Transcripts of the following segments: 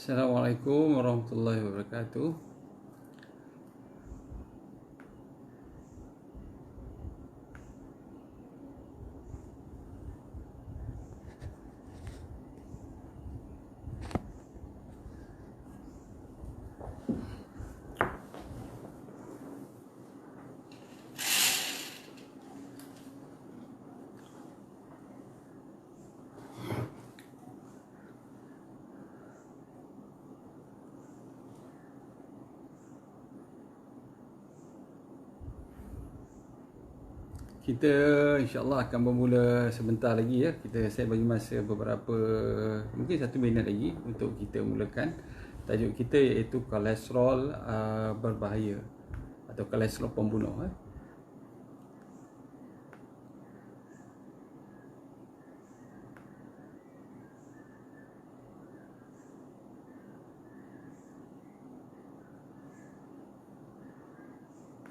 Assalamualaikum warahmatullahi wabarakatuh. Kita insyaAllah akan bermula sebentar lagi ya. Saya bagi masa beberapa, mungkin 1 minit lagi untuk kita mulakan. Tajuk kita iaitu kolesterol berbahaya atau kolesterol pembunuh.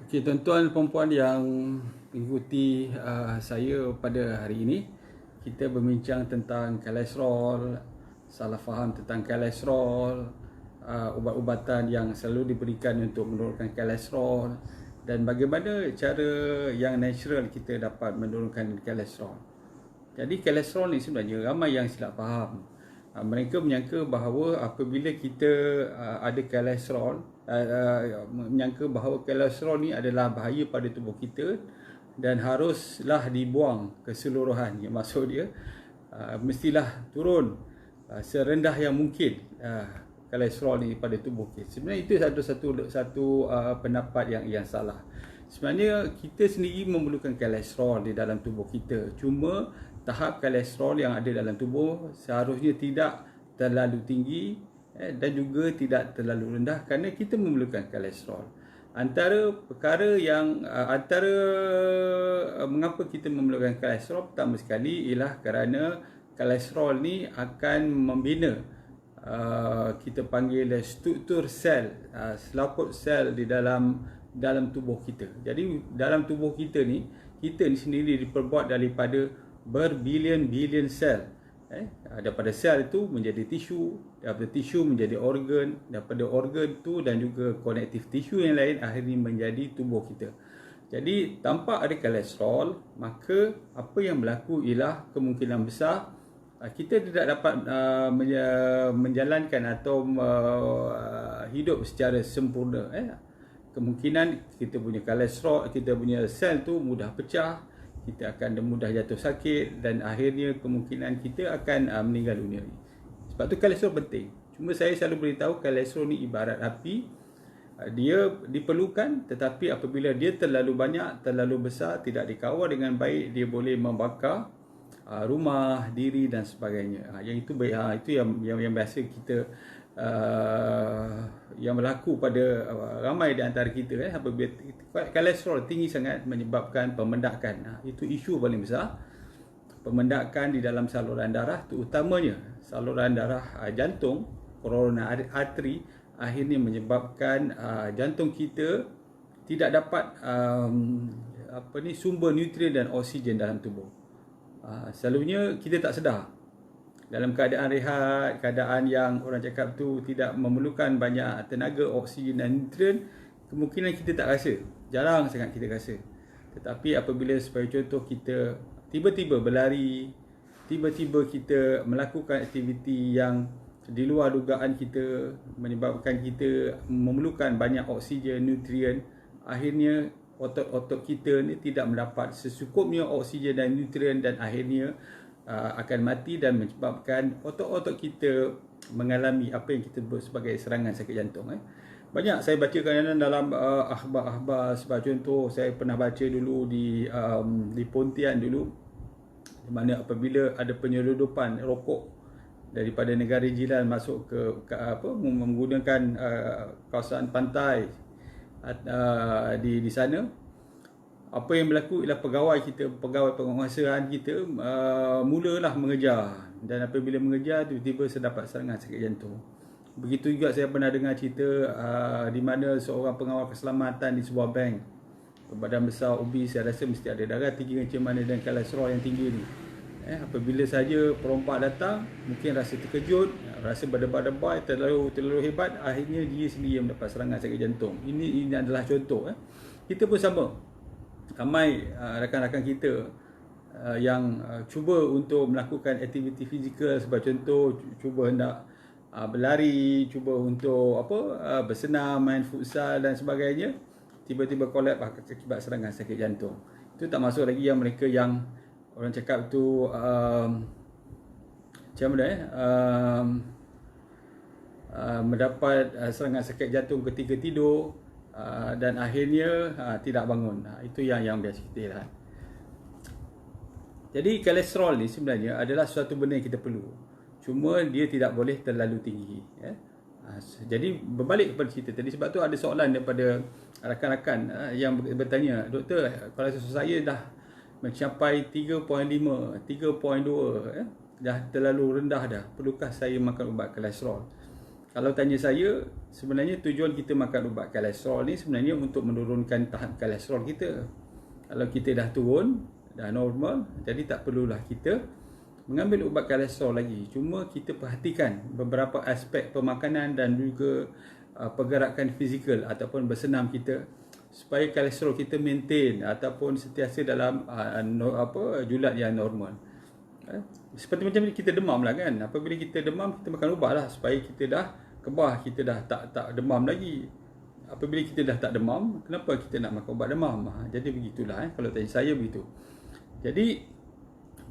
Okey, tuan-tuan dan puan-puan yang mengikuti saya pada hari ini, kita berbincang tentang kolesterol, salah faham tentang kolesterol, ubat-ubatan yang selalu diberikan untuk menurunkan kolesterol, dan bagaimana cara yang natural kita dapat menurunkan kolesterol. Jadi kolesterol ni sebenarnya ramai yang silap faham. Mereka menyangka bahawa apabila kita ada kolesterol, menyangka bahawa kolesterol ni adalah bahaya pada tubuh kita dan haruslah dibuang keseluruhan. Yang maksud dia mestilah turun serendah yang mungkin kolesterol ni pada tubuh kita. Sebenarnya itu satu pendapat yang salah. Sebenarnya kita sendiri memerlukan kolesterol di dalam tubuh kita. Cuma tahap kolesterol yang ada dalam tubuh seharusnya tidak terlalu tinggi dan juga tidak terlalu rendah kerana kita memerlukan kolesterol. Antara mengapa kita memerlukan kolesterol, pertama sekali ialah kerana kolesterol ni akan membina kita panggil struktur sel, selaput sel di dalam tubuh kita. Jadi dalam tubuh kita ni sendiri diperbuat daripada berbilion-bilion sel. Daripada sel itu menjadi tisu, daripada tisu menjadi organ, daripada organ tu dan juga konektif tisu yang lain akhirnya menjadi tubuh kita. Jadi tanpa ada kolesterol, maka apa yang berlaku ialah kemungkinan besar kita tidak dapat menjalankan atau hidup secara sempurna. Kemungkinan kita punya kolesterol, kita punya sel tu mudah pecah, kita akan mudah jatuh sakit dan akhirnya kemungkinan kita akan meninggal dunia. Sebab tu kolesterol penting. Cuma saya selalu beritahu kolesterol ni ibarat api. Dia diperlukan, tetapi apabila dia terlalu banyak, terlalu besar, tidak dikawal dengan baik, dia boleh membakar rumah, diri dan sebagainya. Yang itu baik, itu yang biasa kita yang berlaku pada ramai di antara kita. Apabila kolesterol tinggi sangat menyebabkan pemendakan. Itu isu paling besar. Pemendakan di dalam saluran darah, terutamanya saluran darah jantung, coronary artery, akhirnya menyebabkan jantung kita tidak dapat sumber nutrien dan oksigen dalam tubuh. Selalunya kita tak sedar. Dalam keadaan rehat, keadaan yang orang cakap tu tidak memerlukan banyak tenaga, oksigen dan nutrien, kemungkinan kita tak rasa. Jarang sangat kita rasa. Tetapi apabila sebagai contoh kita tiba-tiba berlari, tiba-tiba kita melakukan aktiviti yang di luar dugaan kita, menyebabkan kita memerlukan banyak oksigen, nutrien, akhirnya otot-otot kita ni tidak mendapat secukupnya oksigen dan nutrien dan akhirnya akan mati dan menyebabkan otot-otot kita mengalami apa yang kita sebut sebagai serangan sakit jantung. Banyak saya baca kadang-kadang dalam akhbar-akhbar. Sebagai contoh, saya pernah baca dulu di Pontian dulu, di mana apabila ada penyeludupan rokok daripada negara jiran masuk ke menggunakan kawasan pantai di sana, apa yang berlaku ialah pegawai penguasaan kita mulalah mengejar, dan apabila mengejar tiba-tiba saya dapat serangan sakit jantung. Begitu juga saya pernah dengar cerita di mana seorang pengawal keselamatan di sebuah bank, badan besar, obes, saya rasa mesti ada darah tinggi macam mana dan kolesterol yang tinggi ni. Apabila saja perompak datang, mungkin rasa terkejut, rasa berdebar-debar, terlalu hebat, akhirnya dia sendiri yang mendapat serangan sakit jantung. Ini adalah contoh. Kita pun sama. Ramai rakan-rakan kita yang cuba untuk melakukan aktiviti fizikal, sebagai contoh cuba hendak berlari, cuba untuk bersenam, main futsal dan sebagainya, tiba-tiba collapse akibat serangan sakit jantung. Itu tak masuk lagi yang mereka yang orang cakap tu macam mana mendapat serangan sakit jantung ketika tidur dan akhirnya tidak bangun. Itu yang biasa kita lihat. Jadi kolesterol ni sebenarnya adalah suatu benda yang kita perlu. Cuma dia tidak boleh terlalu tinggi. Jadi berbalik kepada cerita tadi, sebab tu ada soalan daripada rakan-rakan yang bertanya, doktor, kolesterol saya dah mencapai 3.5, 3.2, dah terlalu rendah dah. Perlukah saya makan ubat kolesterol? Kalau tanya saya, sebenarnya tujuan kita makan ubat kolesterol ni sebenarnya untuk menurunkan tahap kolesterol kita. Kalau kita dah turun, dah normal, jadi tak perlulah kita mengambil ubat kolesterol lagi. Cuma kita perhatikan beberapa aspek pemakanan dan juga pergerakan fizikal ataupun bersenam kita, supaya kolesterol kita maintain ataupun sentiasa dalam julat yang normal. Seperti macam kita demam lah kan. Apabila kita demam, kita makan ubat lah supaya kita dah kebah, kita dah tak demam lagi. Apabila kita dah tak demam, kenapa kita nak makan ubat demam? Jadi begitulah kalau tanya saya begitu. Jadi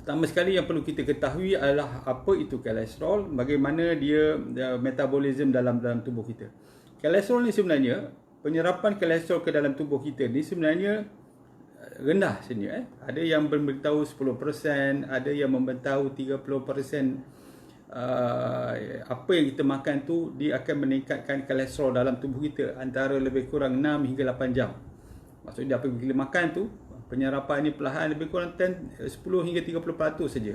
pertama sekali yang perlu kita ketahui adalah apa itu kolesterol, bagaimana dia metabolisme dalam tubuh kita. Kolesterol ni sebenarnya, penyerapan kolesterol ke dalam tubuh kita ni sebenarnya rendah sebenarnya. Ada yang memberitahu 10%, ada yang memberitahu 30%. Apa yang kita makan tu dia akan meningkatkan kolesterol dalam tubuh kita antara lebih kurang 6 hingga 8 jam. Maksudnya apabila makan tu, penyerapan ni perlahan lebih kurang 10 hingga 30% saja.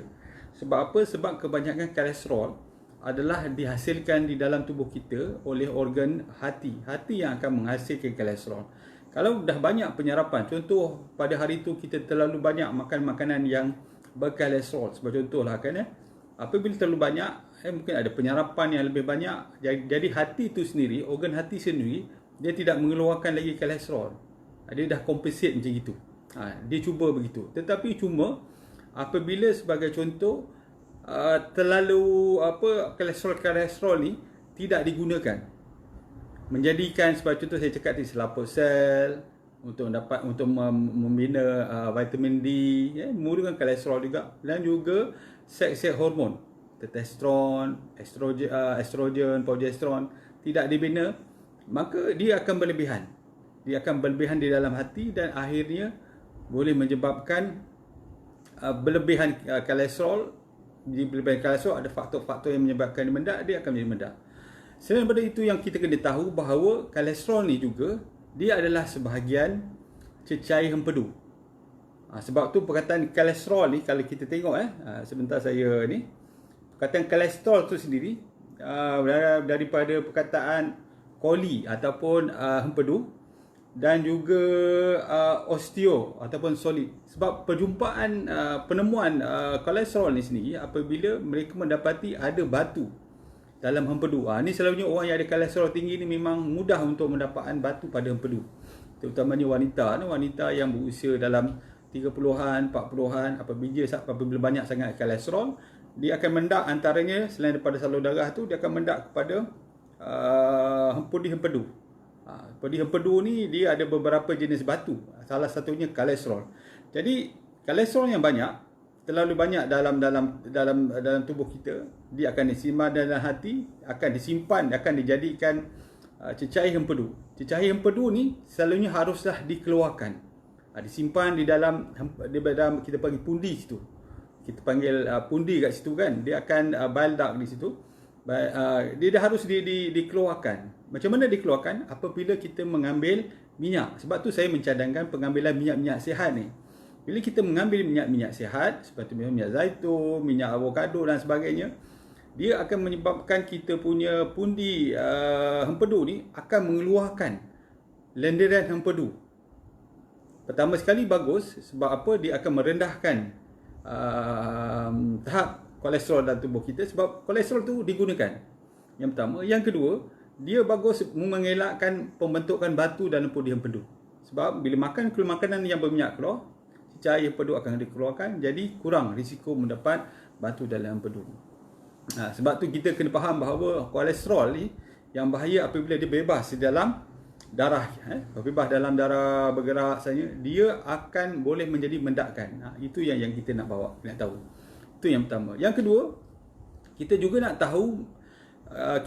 Sebab apa? Sebab kebanyakan kolesterol adalah dihasilkan di dalam tubuh kita oleh organ hati. Hati yang akan menghasilkan kolesterol. Kalau dah banyak penyerapan, contoh pada hari itu kita terlalu banyak makan makanan yang berkolesterol, sebagai contohlah kan apabila terlalu banyak, mungkin ada penyerapan yang lebih banyak, jadi hati itu sendiri, organ hati sendiri, dia tidak mengeluarkan lagi kolesterol. Dia dah compensate macam itu. Dia cuba begitu. Tetapi cuma apabila sebagai contoh terlalu kolesterol ni tidak digunakan, menjadikan sebagai contoh saya cakap tadi selaput sel untuk membina vitamin D, mengurangkan kolesterol juga, dan juga sel-sel hormon testosteron, estrogen, progesteron tidak dibina, maka dia akan berlebihan. Dia akan berlebihan di dalam hati dan akhirnya boleh menyebabkan berlebihan kolesterol. Di berlebihan kolesterol ada faktor-faktor yang menyebabkan dia mendak, dia akan menjadi mendak. Selain daripada itu, yang kita kena tahu bahawa kolesterol ni juga dia adalah sebahagian cecair hempedu. Sebab tu perkataan kolesterol ni, kalau kita tengok sebentar saya ni, perkataan kolesterol tu sendiri daripada perkataan koli ataupun hempedu, dan juga osteo ataupun solid. Sebab perjumpaan penemuan kolesterol ni sendiri apabila mereka mendapati ada batu dalam hempedu. Ni selalunya orang yang ada kolesterol tinggi ni memang mudah untuk mendapatkan batu pada hempedu. Terutamanya wanita yang berusia dalam 30-an, 40-an, apabila banyak sangat kolesterol, dia akan mendak, antaranya selain daripada salur darah tu, dia akan mendak kepada hempedu. Pada hempedu ni dia ada beberapa jenis batu, salah satunya kolesterol. Jadi kolesterol yang banyak, terlalu banyak dalam tubuh kita, dia akan disimpan dalam hati, akan disimpan, akan dijadikan cecair hempedu. Cecair hempedu ni selalunya haruslah dikeluarkan, disimpan di dalam kita panggil pundi situ. Kita panggil pundi kat situ kan, dia akan bile duct di situ. Dia dah harus dikeluarkan. Macam mana dikeluarkan? Apabila kita mengambil minyak. Sebab tu saya mencadangkan pengambilan minyak-minyak sihat ni. Bila kita mengambil minyak-minyak sihat, seperti minyak zaitun, minyak avokado dan sebagainya, dia akan menyebabkan kita punya pundi hempedu ni akan mengeluarkan lendiran hempedu. Pertama sekali bagus, sebab apa? Dia akan merendahkan tahap kolesterol dalam tubuh kita, sebab kolesterol tu digunakan. Yang pertama. Yang kedua, dia bagus mengelakkan pembentukan batu dalam podi empedu. Sebab bila makan makanan yang berminyak keluar, cahaya empedu akan dikeluarkan, jadi kurang risiko mendapat batu dalam empedu. Sebab tu kita kena faham bahawa kolesterol ni yang bahaya apabila dia bebas di dalam darah. Bebas dalam darah bergerak saja, dia akan boleh menjadi mendakkan. Itu yang kita nak bawa, nak tahu. Itu yang pertama. Yang kedua, kita juga nak tahu,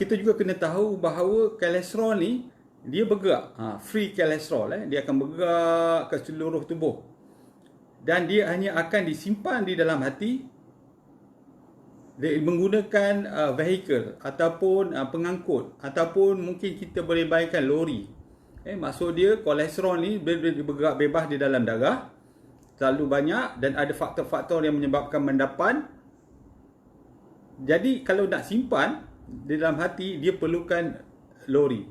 kita juga kena tahu bahawa kolesterol ni dia bergerak, free kolesterol, dia akan bergerak ke seluruh tubuh, dan dia hanya akan disimpan di dalam hati menggunakan vehicle ataupun pengangkut, ataupun mungkin kita boleh bayangkan lori. Maksud dia kolesterol ni bergerak bebas di dalam darah terlalu banyak, dan ada faktor-faktor yang menyebabkan mendapan. Jadi kalau nak simpan di dalam hati, dia perlukan lori.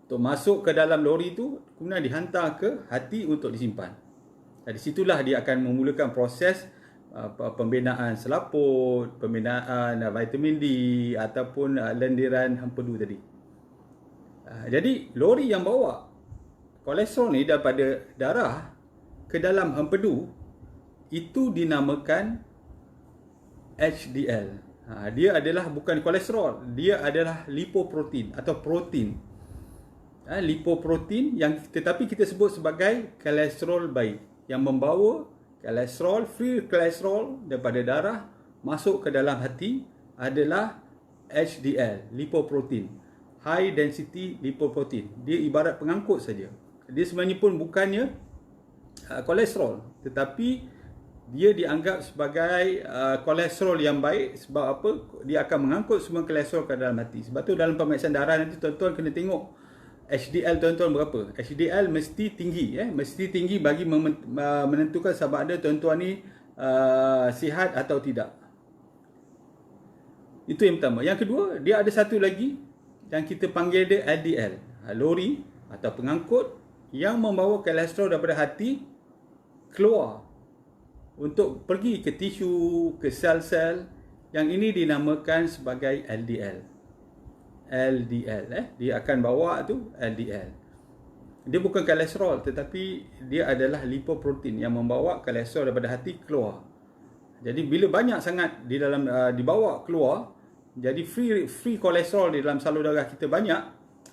Untuk masuk ke dalam lori tu, kemudian dihantar ke hati untuk disimpan. Dari situlah dia akan memulakan proses pembinaan selaput, pembinaan vitamin D ataupun lendiran empedu tadi. Jadi lori yang bawa kolesterol ni daripada darah ke dalam empedu itu dinamakan HDL. Dia adalah bukan kolesterol, dia adalah lipoprotein atau protein. Lipoprotein yang tetapi kita sebut sebagai kolesterol baik, yang membawa kolesterol, free kolesterol daripada darah masuk ke dalam hati adalah HDL, lipoprotein, high density lipoprotein. Dia ibarat pengangkut saja. Dia sebenarnya pun bukannya kolesterol, tetapi dia dianggap sebagai kolesterol yang baik. Sebab apa? Dia akan mengangkut semua kolesterol ke dalam hati. Sebab tu dalam pemeriksaan darah nanti tuan-tuan kena tengok HDL tuan-tuan berapa. HDL mesti tinggi, mesti tinggi bagi menentukan sama ada tuan-tuan ni sihat atau tidak. Itu yang pertama. Yang kedua, dia ada satu lagi yang kita panggil dia LDL, lori atau pengangkut yang membawa kolesterol daripada hati keluar untuk pergi ke tisu, ke sel-sel. Yang ini dinamakan sebagai LDL. LDL, dia akan bawa tu LDL. Dia bukan kolesterol, tetapi dia adalah lipoprotein yang membawa kolesterol daripada hati keluar. Jadi bila banyak sangat di dalam dibawa keluar, jadi free kolesterol di dalam salur darah kita banyak,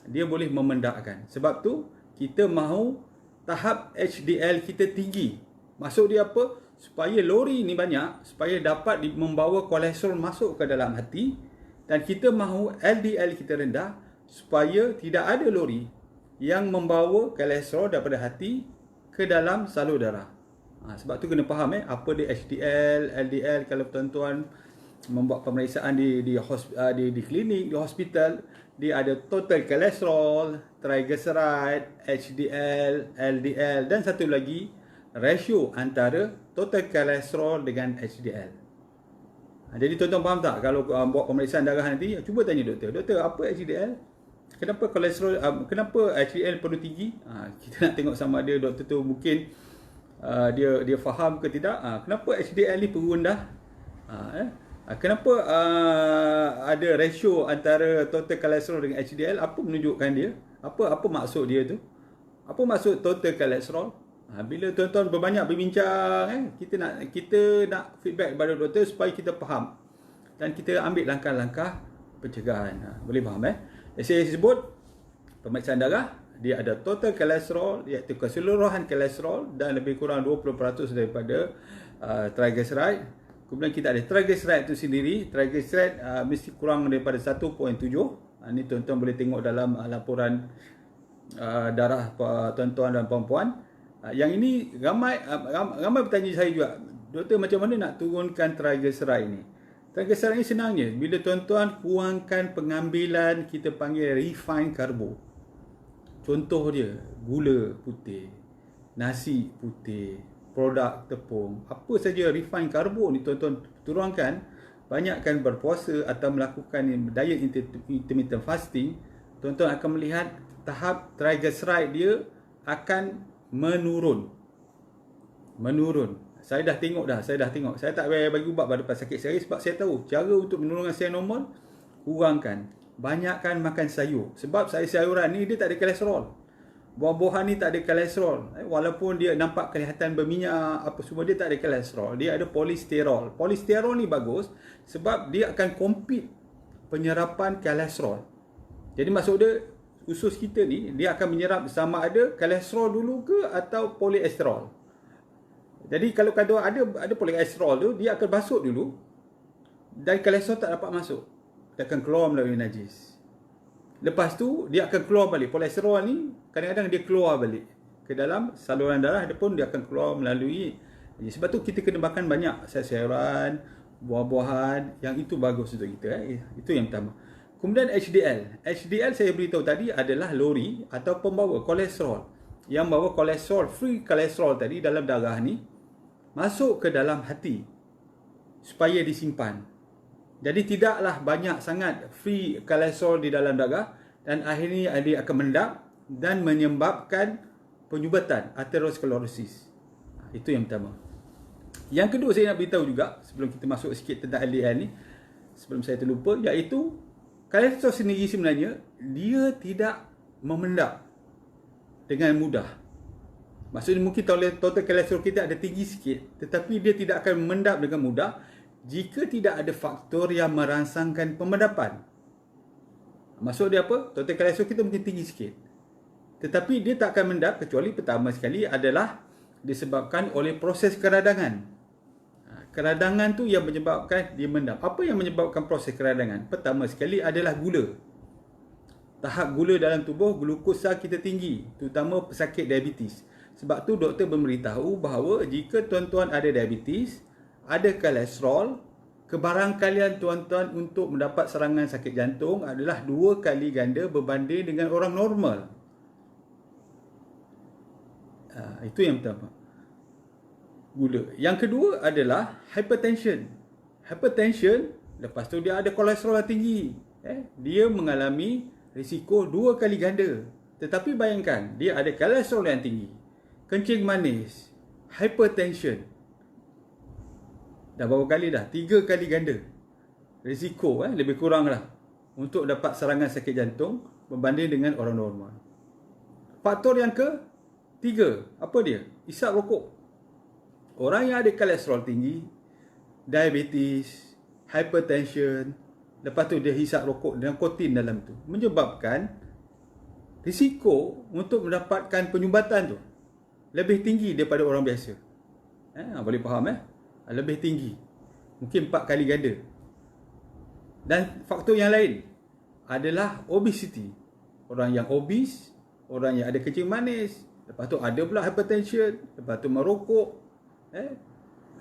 dia boleh memendakkan. Sebab tu kita mahu tahap HDL kita tinggi. Maksud dia apa? Supaya lori ni banyak, supaya dapat membawa kolesterol masuk ke dalam hati. Dan kita mahu LDL kita rendah, supaya tidak ada lori yang membawa kolesterol daripada hati ke dalam salur darah. Sebab tu kena faham apa dia HDL, LDL. Kalau tuan-tuan membuat pemeriksaan di klinik, di hospital, dia ada total kolesterol, triglyceride, HDL, LDL, dan satu lagi ratio antara total kolesterol dengan HDL. Jadi tuan-tuan faham tak? Kalau buat pemeriksaan darah nanti, cuba tanya doktor, doktor apa HDL? Kenapa kolesterol, kenapa HDL perlu tinggi? Kita nak tengok sama ada doktor tu mungkin dia faham ke tidak. Kenapa HDL ni perlu rendah? Kenapa ada ratio antara total kolesterol dengan HDL? Apa menunjukkan dia? Apa maksud dia tu? Apa maksud total kolesterol? Bila tuan-tuan berbanyak berbincang, kita nak feedback kepada doktor supaya kita faham dan kita ambil langkah-langkah pencegahan. Boleh faham Saya sebut pemeriksaan darah, dia ada total kolesterol, iaitu keseluruhan kolesterol, dan lebih kurang 20% daripada triglyceride. Kemudian kita ada triglyceride itu sendiri. Triglyceride mesti kurang daripada 1.7. Ini tuan-tuan boleh tengok dalam laporan darah tuan-tuan dan puan-puan. Yang ini ramai bertanya saya juga, doktor macam mana nak turunkan triglyceride ni? Triglyceride ni senangnya, bila tuan-tuan kurangkan pengambilan kita panggil refined carbo. Contoh dia, gula putih, nasi putih, produk tepung, apa saja refined carbo ni tuan-tuan turunkan. Banyakkan berpuasa atau melakukan diet intermittent fasting, tuan-tuan akan melihat tahap triglyceride dia akan menurun. Saya dah tengok. Saya tak payah bagi ubat pada sakit saya sebab saya tahu cara untuk menurunkan saya normal, kurangkan. Banyakkan makan sayur. Sebab sayuran ni dia tak ada kolesterol. Buah-buahan ni tak ada kolesterol. Walaupun dia nampak kelihatan berminyak, apa semua, dia tak ada kolesterol. Dia ada polisterol. Polisterol ni bagus sebab dia akan compete penyerapan kolesterol. Jadi maksud dia, usus kita ni, dia akan menyerap sama ada kolesterol dulu ke atau poliesterol. Jadi kalau ada poliesterol tu, dia akan basuh dulu dan kolesterol tak dapat masuk. Dia akan keluar melalui najis. Lepas tu dia akan keluar balik. Kolesterol ni kadang-kadang dia keluar balik ke dalam saluran darah, dia pun dia akan keluar melalui. Sebab tu kita kena makan banyak sayuran, buah-buahan, yang itu bagus untuk kita. Itu yang pertama. Kemudian HDL. HDL saya beritahu tadi adalah lori atau pembawa kolesterol. Yang bawa kolesterol, free kolesterol tadi dalam darah ni masuk ke dalam hati supaya disimpan. Jadi tidaklah banyak sangat free kolesterol di dalam darah dan akhirnya dia akan mendap dan menyebabkan penyumbatan aterosklerosis. Itu yang pertama. Yang kedua saya nak beritahu juga sebelum kita masuk sikit tentang LDL ni, sebelum saya terlupa, iaitu kolesterol sendiri sebenarnya dia tidak memendap dengan mudah. Maksudnya mungkin total kolesterol kita ada tinggi sikit, tetapi dia tidak akan memendap dengan mudah jika tidak ada faktor yang merangsangkan pemendapan. Maksud dia apa? Total kolesterol kita mungkin tinggi sikit, tetapi dia tak akan mendap kecuali pertama sekali adalah disebabkan oleh proses keradangan. Keradangan tu yang menyebabkan dia mendap. Apa yang menyebabkan proses keradangan? Pertama sekali adalah gula. Tahap gula dalam tubuh, glukosa kita tinggi, terutama pesakit diabetes. Sebab tu doktor memberitahu bahawa jika tuan-tuan ada diabetes, ada kolesterol, kebarangkalian tuan-tuan untuk mendapat serangan sakit jantung adalah 2 kali ganda berbanding dengan orang normal. Itu yang pertama. Gula. Yang kedua adalah hypertension. Hypertension, lepas tu dia ada kolesterol yang tinggi. Dia mengalami risiko 2 kali ganda. Tetapi bayangkan, dia ada kolesterol yang tinggi, kencing manis, hypertension. Dah berapa kali dah? 3 kali ganda risiko, lebih kurang lah, untuk dapat serangan sakit jantung berbanding dengan orang normal. Faktor yang ketiga, apa dia? Isap rokok. Orang yang ada kolesterol tinggi, diabetes, hypertension, lepas tu dia hisap rokok dengan nikotin dalam tu, menyebabkan risiko untuk mendapatkan penyumbatan tu lebih tinggi daripada orang biasa. Boleh faham lebih tinggi, mungkin 4 kali ganda. Dan faktor yang lain adalah obesity. Orang yang obes, orang yang ada kencing manis, lepas tu ada pula hypertension, lepas tu merokok,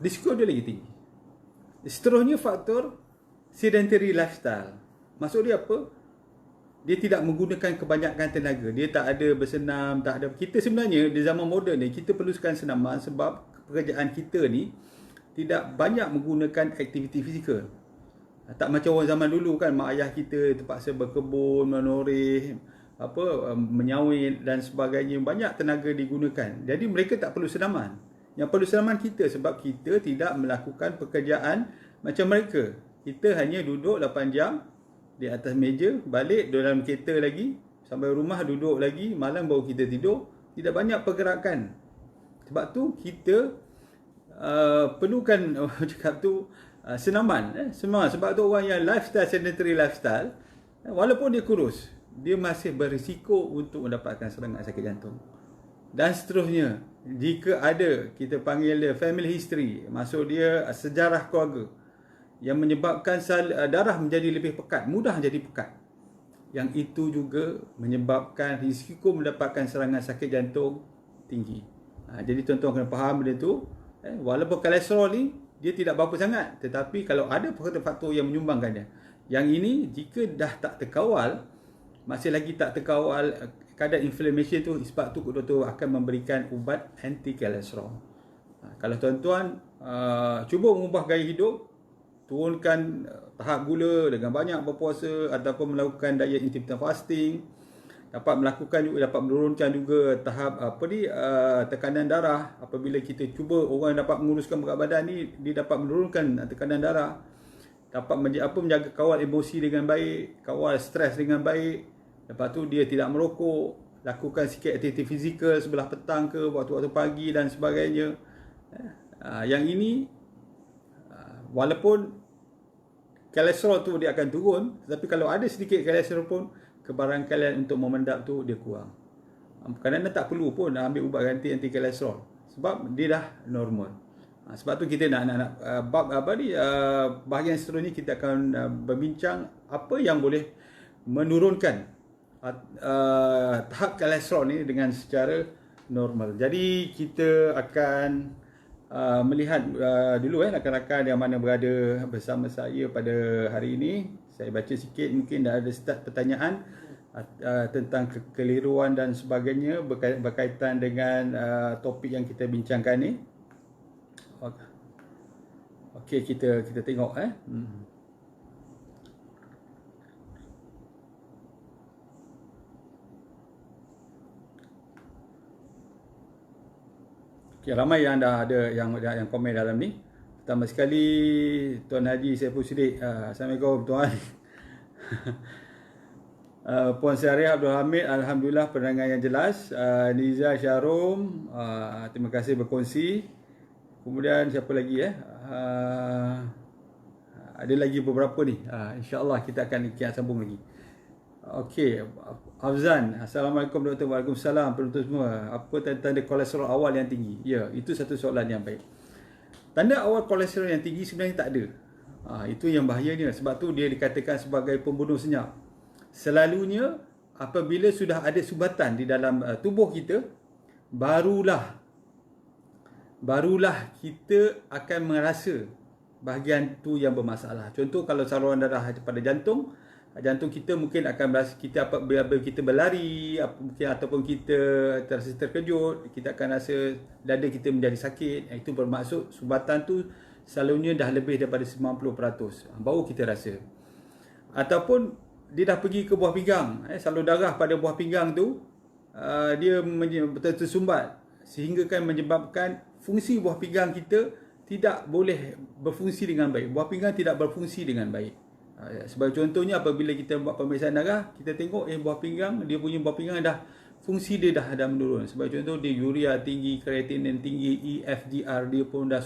risiko dia lagi tinggi. Seterusnya faktor sedentary lifestyle. Maksud dia apa? Dia tidak menggunakan kebanyakan tenaga. Dia tak ada bersenam, tak ada. Kita sebenarnya di zaman moden ni kita perlukan senaman sebab pekerjaan kita ni tidak banyak menggunakan aktiviti fizikal. Tak macam orang zaman dulu kan, mak ayah kita terpaksa berkebun, menoreh, menyawit dan sebagainya. Banyak tenaga digunakan. Jadi mereka tak perlu senaman. Yang perlu senaman kita sebab kita tidak melakukan pekerjaan macam mereka. Kita hanya duduk 8 jam di atas meja, balik dalam kereta lagi, sampai rumah duduk lagi, malam baru kita tidur. Tidak banyak pergerakan. Sebab tu kita perlukan cakap tu senaman. Sebab tu orang yang lifestyle, sedentary lifestyle, walaupun dia kurus, dia masih berisiko untuk mendapatkan serangan sakit jantung. Dan seterusnya, jika ada, kita panggil dia family history, maksud dia sejarah keluarga yang menyebabkan darah menjadi lebih pekat, mudah jadi pekat, yang itu juga menyebabkan risiko mendapatkan serangan sakit jantung tinggi. Jadi tuan-tuan kena faham benda tu. Walaupun kolesterol ni dia tidak berapa sangat, tetapi kalau ada faktor-faktor yang menyumbangkannya, yang ini jika dah tak terkawal, masih lagi tak terkawal kadar inflammation tu, sebab tu doktor akan memberikan ubat anti kolesterol. Kalau tuan-tuan cuba mengubah gaya hidup, turunkan tahap gula dengan banyak berpuasa ataupun melakukan diet intermittent fasting, dapat melakukan juga, dapat menurunkan juga tahap tekanan darah. Apabila kita cuba orang dapat menguruskan berat badan ni, dia dapat menurunkan tekanan darah, dapat menjaga kawal emosi dengan baik, kawal stres dengan baik. Lepas tu dia tidak merokok, lakukan sikit aktiviti fizikal sebelah petang ke waktu-waktu pagi dan sebagainya. Yang ini walaupun kolesterol tu dia akan turun, tetapi kalau ada sedikit kolesterol pun, kebarangkalian untuk memendap tu dia kurang. Kadang-kadang tak perlu pun ambil ubat ganti anti kolesterol sebab dia dah normal. Sebab tu kita nak bahagian seterusnya kita akan berbincang apa yang boleh menurunkan tahap kolesterol ni dengan secara normal. Jadi kita akan melihat dulu rakan-rakan yang mana berada bersama saya pada hari ini. Saya baca sikit, mungkin dah ada start pertanyaan tentang kekeliruan dan sebagainya berkaitan dengan topik yang kita bincangkan ni. Okey, kita tengok Okay, ramai yang dah ada yang komen dalam ni. Pertama sekali Tuan Haji Saiful Siddiq. Assalamualaikum Tuan. Puan Syariah Abdul Hamid, alhamdulillah penerangan yang jelas. Niza Syarum, terima kasih berkongsi. Kemudian siapa lagi ada lagi beberapa ni. InsyaAllah kita akan sambung lagi. Okey, Afzan, Assalamualaikum Dr. Waalaikumsalam penonton semua. Apa tanda kolesterol awal yang tinggi? Ya, itu satu soalan yang baik. Tanda awal kolesterol yang tinggi sebenarnya tak ada. Itu yang bahayanya. Sebab tu dia dikatakan sebagai pembunuh senyap. Selalunya apabila sudah ada subatan di dalam tubuh kita, barulah kita akan merasa bahagian tu yang bermasalah. Contoh kalau saluran darah pada jantung kita mungkin akan berasa apabila kita berlari ataupun kita terasa terkejut, kita akan rasa dada kita menjadi sakit. Itu bermaksud subatan tu selalunya dah lebih daripada 90%, baru kita rasa. Ataupun dia dah pergi ke buah pinggang, salur darah pada buah pinggang tu dia tersumbat sehingga kan menyebabkan fungsi buah pinggang kita tidak boleh berfungsi dengan baik. Buah pinggang tidak berfungsi dengan baik. Sebagai contohnya apabila kita buat pemeriksaan darah, kita tengok buah pinggang, dia punya buah pinggang dah fungsi dia dah menurun. Sebagai contoh dia urea tinggi, kreatinin tinggi, EFGR dia pun dah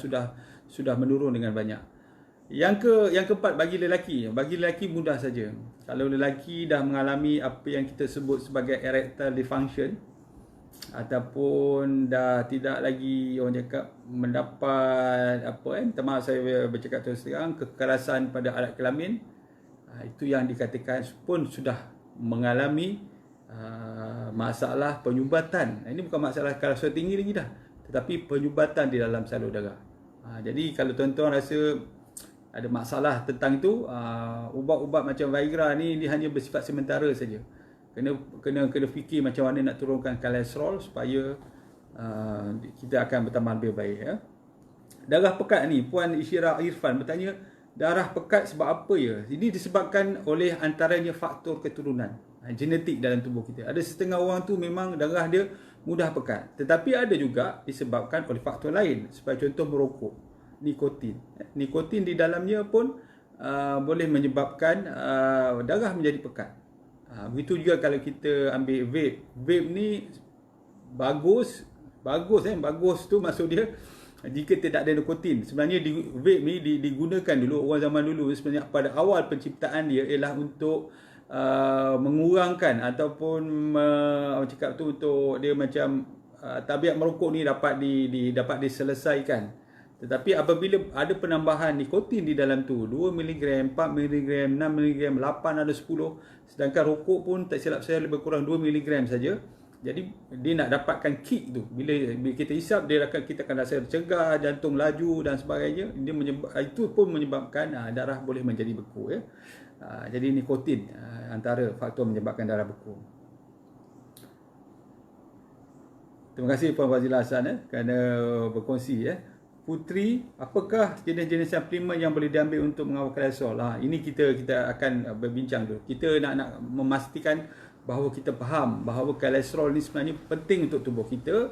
sudah menurun dengan banyak. Yang keempat bagi lelaki mudah saja. Kalau lelaki dah mengalami apa yang kita sebut sebagai erectile dysfunction ataupun dah tidak lagi orang cakap mendapat minta maaf saya bercakap terus terang, kekerasan pada alat kelamin, itu yang dikatakan pun sudah mengalami masalah penyumbatan. Ini bukan masalah kolesterol tinggi lagi dah, tetapi penyumbatan di dalam salur darah. Jadi kalau tuan-tuan rasa ada masalah tentang itu, ubat-ubat macam Viagra ni dia hanya bersifat sementara saja. Kena fikir macam mana nak turunkan kolesterol supaya kita akan bertambah lebih baik Darah pekat ni, Puan Isyirah Irfan bertanya, darah pekat sebab apa ya? Ini disebabkan oleh antaranya faktor keturunan, genetik dalam tubuh kita. Ada setengah orang tu memang darah dia mudah pekat, tetapi ada juga disebabkan oleh faktor lain. Sebagai contoh merokok, nikotin di dalamnya pun boleh menyebabkan darah menjadi pekat. Begitu juga kalau kita ambil vape ni bagus tu maksud dia jika tidak ada nikotin. Sebenarnya vape ni digunakan dulu orang zaman dulu, sebenarnya pada awal penciptaan dia ialah untuk mengurangkan ataupun cakap tu untuk dia macam tabiat merokok ni dapat diselesaikan. Tetapi apabila ada penambahan nikotin di dalam tu 2 mg, 4 mg, 6 mg, 8 ada 10, sedangkan rokok pun tak silap saya lebih kurang 2 mg saja. Jadi dia nak dapatkan kick tu. Bila kita hisap kita akan rasa cegah, jantung laju dan sebagainya. Itu pun menyebabkan darah boleh menjadi beku Jadi nikotin antara faktor menyebabkan darah beku. Terima kasih Puan Fazila Hassan kerana berkongsi Putri, apakah jenis-jenis suplemen yang boleh diambil untuk mengawal kolesterol? Ini kita akan berbincang dulu. Kita nak memastikan bahawa kita faham bahawa kolesterol ni sebenarnya penting untuk tubuh kita.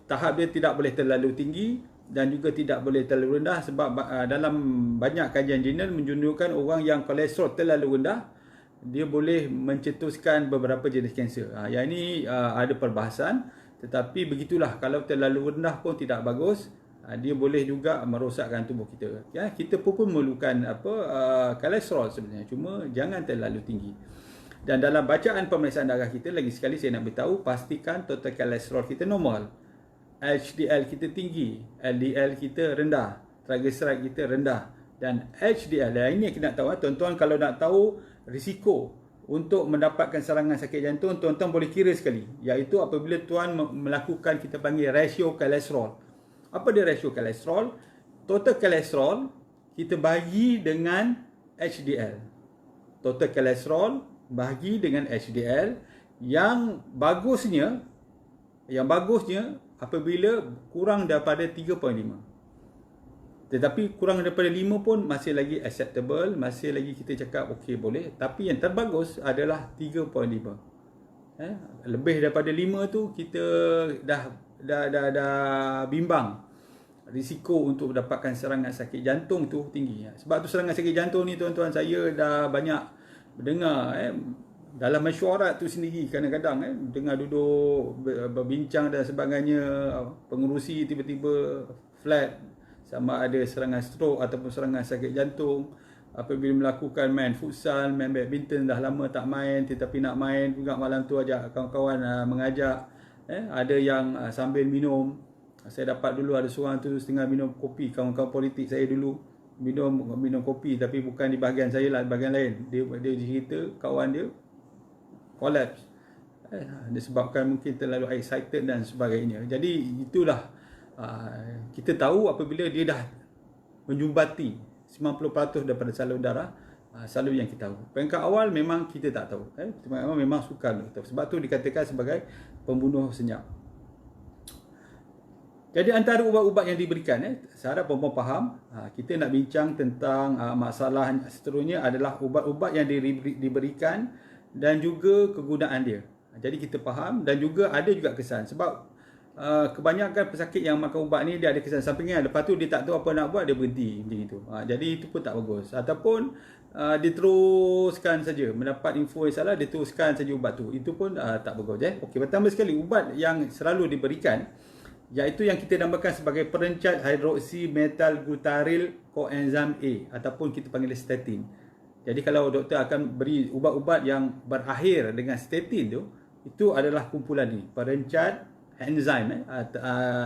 Tahap dia tidak boleh terlalu tinggi dan juga tidak boleh terlalu rendah, sebab dalam banyak kajian jurnal menunjukkan orang yang kolesterol terlalu rendah dia boleh mencetuskan beberapa jenis kanser. Yang ini ada perbahasan, tetapi begitulah, kalau terlalu rendah pun tidak bagus. Dia boleh juga merosakkan tubuh kita. Ya, kita pun memerlukan kolesterol sebenarnya, cuma jangan terlalu tinggi. Dan dalam bacaan pemeriksaan darah kita, lagi sekali saya nak beritahu, pastikan total kolesterol kita normal. HDL kita tinggi, LDL kita rendah, triglyceride kita rendah, dan HDL. Ini yang kita nak tahu. Tuan-tuan kalau nak tahu risiko untuk mendapatkan serangan sakit jantung, tuan-tuan boleh kira sekali, iaitu apabila tuan melakukan, kita panggil rasio kolesterol. Apa dia rasio kolesterol? Total kolesterol kita bagi dengan HDL. Total kolesterol bagi dengan HDL. Yang bagusnya apabila kurang daripada 3.5. Tetapi kurang daripada 5 pun masih lagi acceptable, masih lagi kita cakap okey boleh. Tapi yang terbagus adalah 3.5. Lebih daripada 5 tu kita dah bimbang. Risiko untuk mendapatkan serangan sakit jantung tu tinggi. Sebab tu serangan sakit jantung ni tuan-tuan, saya dah banyak mendengar dalam mesyuarat tu sendiri, kadang-kadang dengar duduk berbincang dan sebagainya, pengerusi tiba-tiba flat sama ada serangan stroke ataupun serangan sakit jantung apabila melakukan main futsal, main badminton, dah lama tak main tetapi nak main juga malam tu, ajak kawan-kawan mengajak. Ada yang sambil minum. Saya dapat dulu ada seorang tu setengah minum kopi, kawan-kawan politik saya dulu minum kopi, tapi bukan di bahagian saya lah, di bahagian lain. Dia cerita kawan dia collapse. Disebabkan mungkin terlalu excited dan sebagainya. Jadi itulah kita tahu apabila dia dah menjumbati 90% daripada salur darah, salur yang kita tahu. Peringkat awal memang kita tak tahu. Memang sukar. Sebab tu dikatakan sebagai pembunuh senyap. Jadi antara ubat-ubat yang diberikan, saya harap puan-puan faham, kita nak bincang tentang masalah seterusnya adalah ubat-ubat yang diberikan dan juga kegunaan dia. Jadi kita faham, dan juga ada juga kesan. Sebab kebanyakan pesakit yang makan ubat ni dia ada kesan sampingan, lepas tu dia tak tahu apa nak buat, dia berhenti macam itu. Jadi itu pun tak bagus. Ataupun dia teruskan saja, mendapat info yang salah, dia teruskan saja ubat tu. Itu pun tak bagus. Okey, pertama sekali ubat yang selalu diberikan, iaitu yang kita namakan sebagai perencat hidroksimetalglutaryl coenzim A, ataupun kita panggil statin. Jadi kalau doktor akan beri ubat-ubat yang berakhir dengan statin tu, itu adalah kumpulan ni, perencat enzim,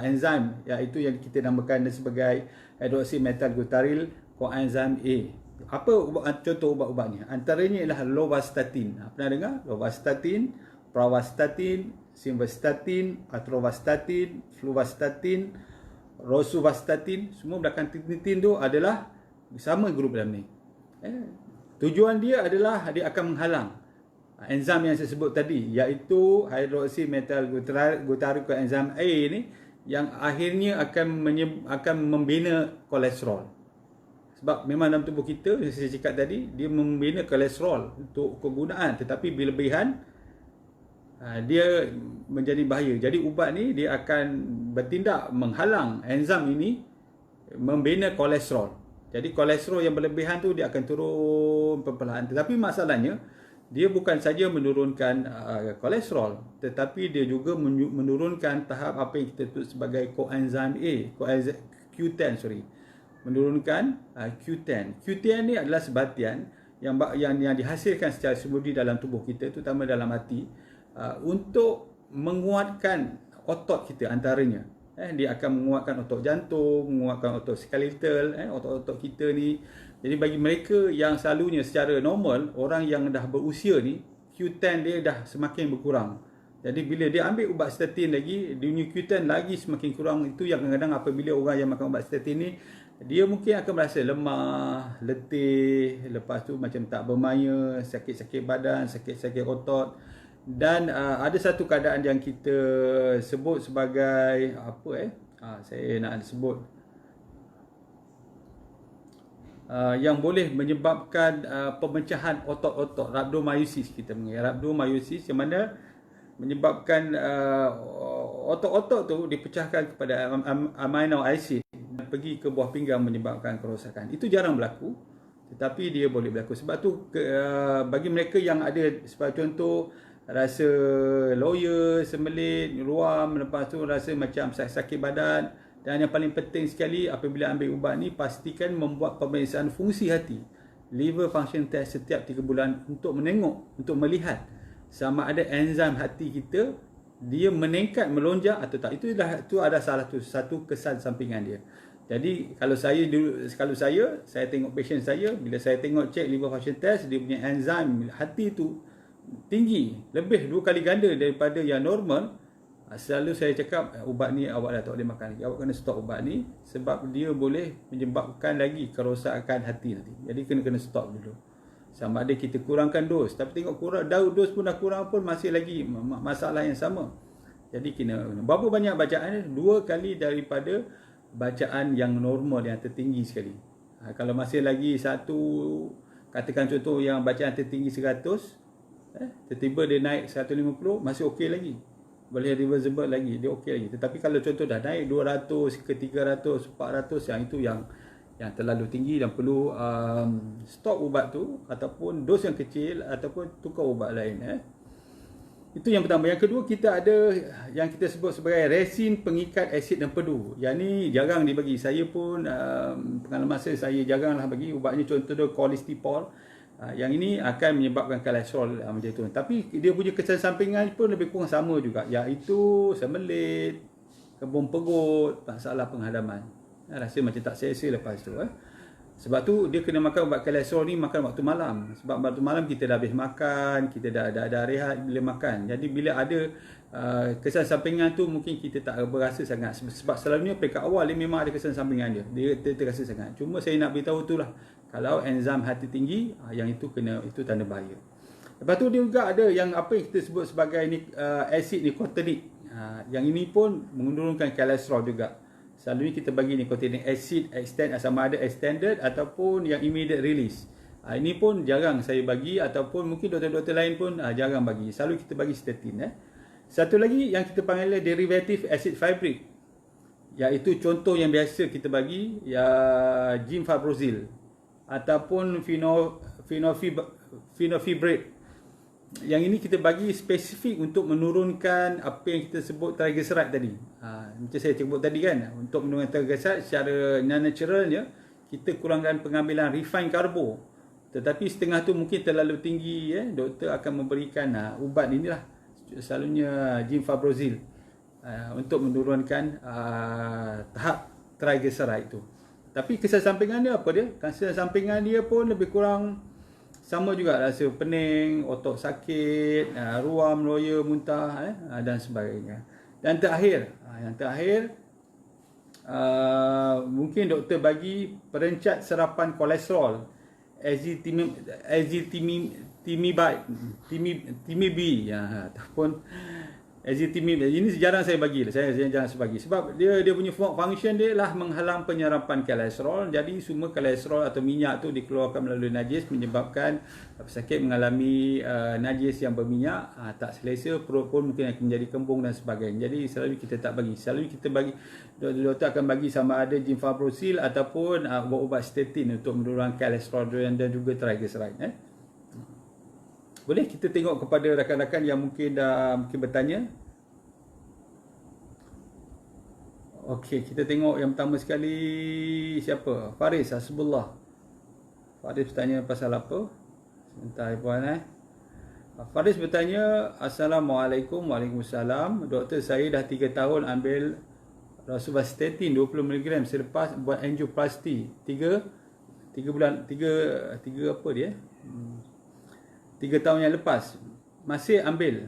enzim, iaitu yang kita namakan sebagai hidroksimetalglutaryl coenzim A. Apa contoh ubat-ubatnya? Antaranya ialah lovastatin. Pernah dengar? Lovastatin, pravastatin, simvastatin, atorvastatin, fluvastatin, rosuvastatin. Semua belakang tin tu adalah sama grup dalam ni. Tujuan dia adalah dia akan menghalang enzim yang saya sebut tadi, iaitu hidroksimetalglutaryl coenzim A ni, yang akhirnya akan membina kolesterol. Sebab memang dalam tubuh kita, saya cakap tadi, dia membina kolesterol untuk kegunaan, tetapi berlebihan dia menjadi bahaya. Jadi ubat ni dia akan bertindak menghalang enzim ini membina kolesterol. Jadi kolesterol yang berlebihan tu dia akan turun perlahan. Tetapi masalahnya, dia bukan saja menurunkan kolesterol, tetapi dia juga menurunkan tahap apa yang kita sebut sebagai coenzim A, Q10, menurunkan Q10. Q10 ni adalah sebatian yang dihasilkan secara semudi dalam tubuh kita, terutama dalam hati, untuk menguatkan otot kita antaranya. Dia akan menguatkan otot jantung, menguatkan otot skeletal, otot-otot kita ni. Jadi bagi mereka yang selalunya secara normal, orang yang dah berusia ni, Q10 dia dah semakin berkurang. Jadi bila dia ambil ubat statin lagi, dia punya Q10 lagi semakin kurang. Itu yang kadang-kadang apabila orang yang makan ubat statin ni, dia mungkin akan merasa lemah, letih, lepas tu macam tak bermaya, sakit-sakit badan, sakit-sakit otot. Dan ada satu keadaan yang kita sebut sebagai apa saya nak sebut yang boleh menyebabkan pemecahan otot-otot, rhabdomyosis kita panggil. Rhabdomyosis yang mana menyebabkan otot-otot tu dipecahkan kepada amino acid pergi ke buah pinggang menyebabkan kerosakan. Itu jarang berlaku, tetapi dia boleh berlaku. Sebab tu bagi mereka yang ada sebagai contoh rasa loya, sembelit, ruam, lepas tu rasa macam sakit badan, dan yang paling penting sekali apabila ambil ubat ni, pastikan membuat pemeriksaan fungsi hati, liver function test setiap 3 bulan untuk menengok, untuk melihat sama ada enzim hati kita dia meningkat, melonjak atau tak. Itu ada salah satu kesan sampingan dia. Jadi kalau saya tengok pasien saya, bila saya tengok cek liver function test, dia punya enzim hati tu tinggi, lebih 2 kali ganda daripada yang normal, selalu saya cakap ubat ni awak dah tak boleh makan lagi, awak kena stop ubat ni, sebab dia boleh menyebabkan lagi kerosakan hati nanti. Jadi kena stop dulu. Sama ada kita kurangkan dos, tapi tengok dos pun dah kurang pun masih lagi masalah yang sama. Jadi kena berapa banyak bacaan? 2 kali daripada bacaan yang normal, yang tertinggi sekali. Kalau masih lagi satu, katakan contoh yang bacaan tertinggi 100, tiba-tiba dia naik 150, masih okey lagi, boleh reversible lagi, dia okey lagi. Tetapi kalau contoh dah naik 200 ke 300, 400, yang itu yang terlalu tinggi dan perlu stop ubat tu, ataupun dos yang kecil, ataupun tukar ubat lain. Itu yang pertama. Yang kedua, kita ada yang kita sebut sebagai resin pengikat asid dan pedu. Yang ni jarang dibagi. Saya pun pengalaman saya jaranglah bagi ubat ni. Contoh dia kolestipol. Yang ini akan menyebabkan kolesterol macam tu. Tapi dia punya kesan sampingan pun lebih kurang sama juga, iaitu sembelit, kebun perut, masalah penghadaman. Rasa macam tak selesa lepas tu. Sebab tu dia kena makan ubat kolesterol ni makan waktu malam. Sebab waktu malam kita dah habis makan, kita dah rehat bila makan. Jadi bila ada kesan sampingan tu, mungkin kita tak berasa sangat. Sebab selalunya peringkat awal dia memang ada kesan sampingan dia terasa sangat. Cuma saya nak beritahu itulah, kalau enzim hati tinggi, yang itu tanda bahaya. Lepas tu dia juga ada yang apa yang kita sebut sebagai asid nikotinik. Yang ini pun menurunkan kolesterol juga. Selalunya kita bagi nikotinik acid sama ada extended ataupun yang immediate release. Ini pun jarang saya bagi, ataupun mungkin doktor-doktor lain pun jarang bagi. Selalu kita bagi statin. Satu lagi yang kita panggil derivative acid fibrate, iaitu contoh yang biasa kita bagi gimfabrozil ataupun fenofibrate. Yang ini kita bagi spesifik untuk menurunkan apa yang kita sebut triglyceride tadi. Macam saya sebut tadi kan, untuk menurunkan triglyceride secara non-naturalnya, kita kurangkan pengambilan refined karbo. Tetapi setengah tu mungkin terlalu tinggi, doktor akan memberikan ubat inilah, selalunya gimfabrozil, untuk menurunkan tahap triglyceride itu. Tapi kesan sampingan dia apa dia? Kesan sampingan dia pun lebih kurang sama juga, rasa pening, otot sakit, ruam, loya, muntah, dan sebagainya. Dan yang terakhir, mungkin doktor bagi perencat serapan kolesterol, ezetimibe, ataupun ezetimibe. Ini jarang saya bagi. Saya jarang bagi sebab dia punya function dia lah menghalang penyerapan kolesterol. Jadi semua kolesterol atau minyak tu dikeluarkan melalui najis, menyebabkan pesakit mengalami najis yang berminyak, tak selesa, perut pun mungkin akan menjadi kembung dan sebagainya. Jadi selalu kita tak bagi. Selalu kita bagi, doktor akan bagi sama ada gimfabrozil ataupun ubat statin untuk menurunkan kolesterol dan juga triglyceride. Boleh kita tengok kepada rakan-rakan yang mungkin bertanya. Okey, kita tengok yang pertama sekali siapa? Faris Hasbullah. Faris bertanya pasal apa? Sebentar puan. Faris bertanya, Assalamualaikum. Waalaikumsalam. Doktor, saya dah 3 tahun ambil rosuvastatin 20 mg selepas buat angioplasty. 3 apa dia? 3 tahun yang lepas masih ambil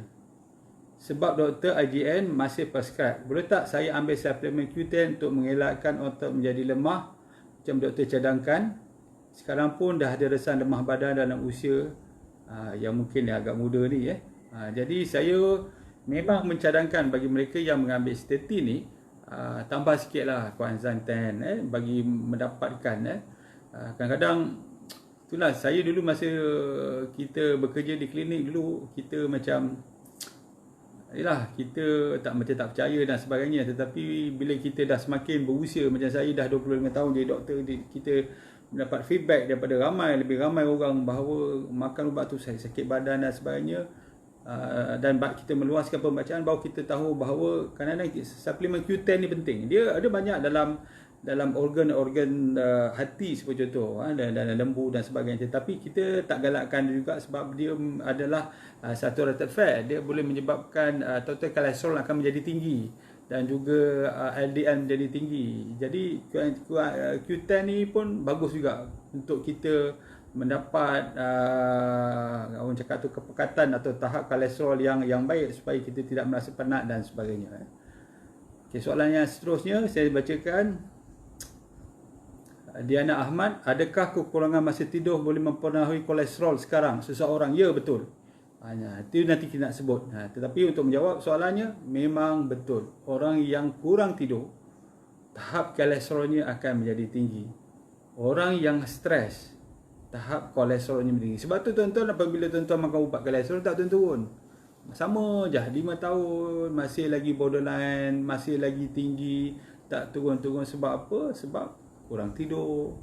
sebab doktor IGN masih prescribe. Boleh tak saya ambil suplemen Q10 untuk mengelakkan otot menjadi lemah macam doktor cadangkan? Sekarang pun dah ada resan lemah badan dalam usia yang mungkin agak muda ni. Jadi saya memang mencadangkan bagi mereka yang mengambil statin ni, tambah sikitlah coenzyme 10 bagi mendapatkan Kadang-kadang itulah, saya dulu masa kita bekerja di klinik dulu, kita macam yalah, kita macam tak percaya dan sebagainya. Tetapi bila kita dah semakin berusia, macam saya dah 25 tahun jadi doktor, kita mendapat feedback daripada lebih ramai orang bahawa makan ubat tu sakit badan dan sebagainya. Dan kita meluaskan pembacaan, baru kita tahu bahawa kadang-kadang suplemen Q10 ni penting. Dia ada banyak dalam organ-organ hati seperti contoh, dan lembu dan sebagainya. Tetapi kita tak galakkan juga sebab dia adalah saturated fat. Dia boleh menyebabkan total kolesterol akan menjadi tinggi dan juga LDL menjadi tinggi. Jadi Q10 ni pun bagus juga untuk kita mendapat orang cakap tu kepekatan atau tahap kolesterol yang baik supaya kita tidak merasa penat dan sebagainya. Okay, soalan yang seterusnya saya bacakan. Diana Ahmad, adakah kekurangan masa tidur boleh mempengaruhi kolesterol sekarang seseorang? Ya, betul. Itu nanti kita nak sebut. Tetapi untuk menjawab soalannya, memang betul. Orang yang kurang tidur, tahap kolesterolnya akan menjadi tinggi. Orang yang stres, tahap kolesterolnya menjadi tinggi. Sebab tu tuan-tuan, apabila tuan-tuan makan ubat kolesterol, tak turun-turun. Sama je, 5 tahun masih lagi borderline, masih lagi tinggi, tak turun-turun. Sebab apa? Sebab kurang tidur,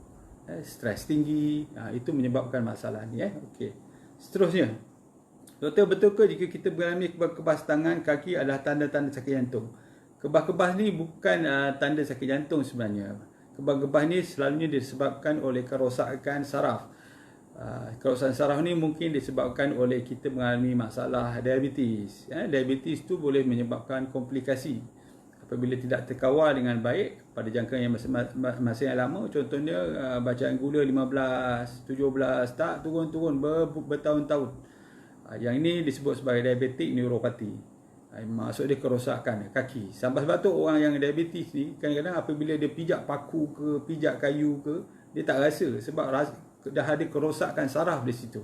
stres tinggi. Itu menyebabkan masalah ni. Okey. Seterusnya, doktor, betulkah jika kita mengalami kebas tangan, kaki adalah tanda-tanda sakit jantung? Kebas-kebas ni bukan tanda sakit jantung sebenarnya. Kebas-kebas ni selalunya disebabkan oleh kerosakan saraf. Kerosakan saraf ni mungkin disebabkan oleh kita mengalami masalah diabetes. Diabetes tu boleh menyebabkan komplikasi apabila tidak terkawal dengan baik pada jangka yang masa yang lama. Contohnya bacaan gula 15, 17, tak turun-turun bertahun-tahun. Yang ini disebut sebagai diabetik neuropati. Maksud dia kerosakan kaki. Sebab tu orang yang diabetes ni kadang-kadang apabila dia pijak paku ke, pijak kayu ke, dia tak rasa sebab dah ada kerosakan saraf di situ.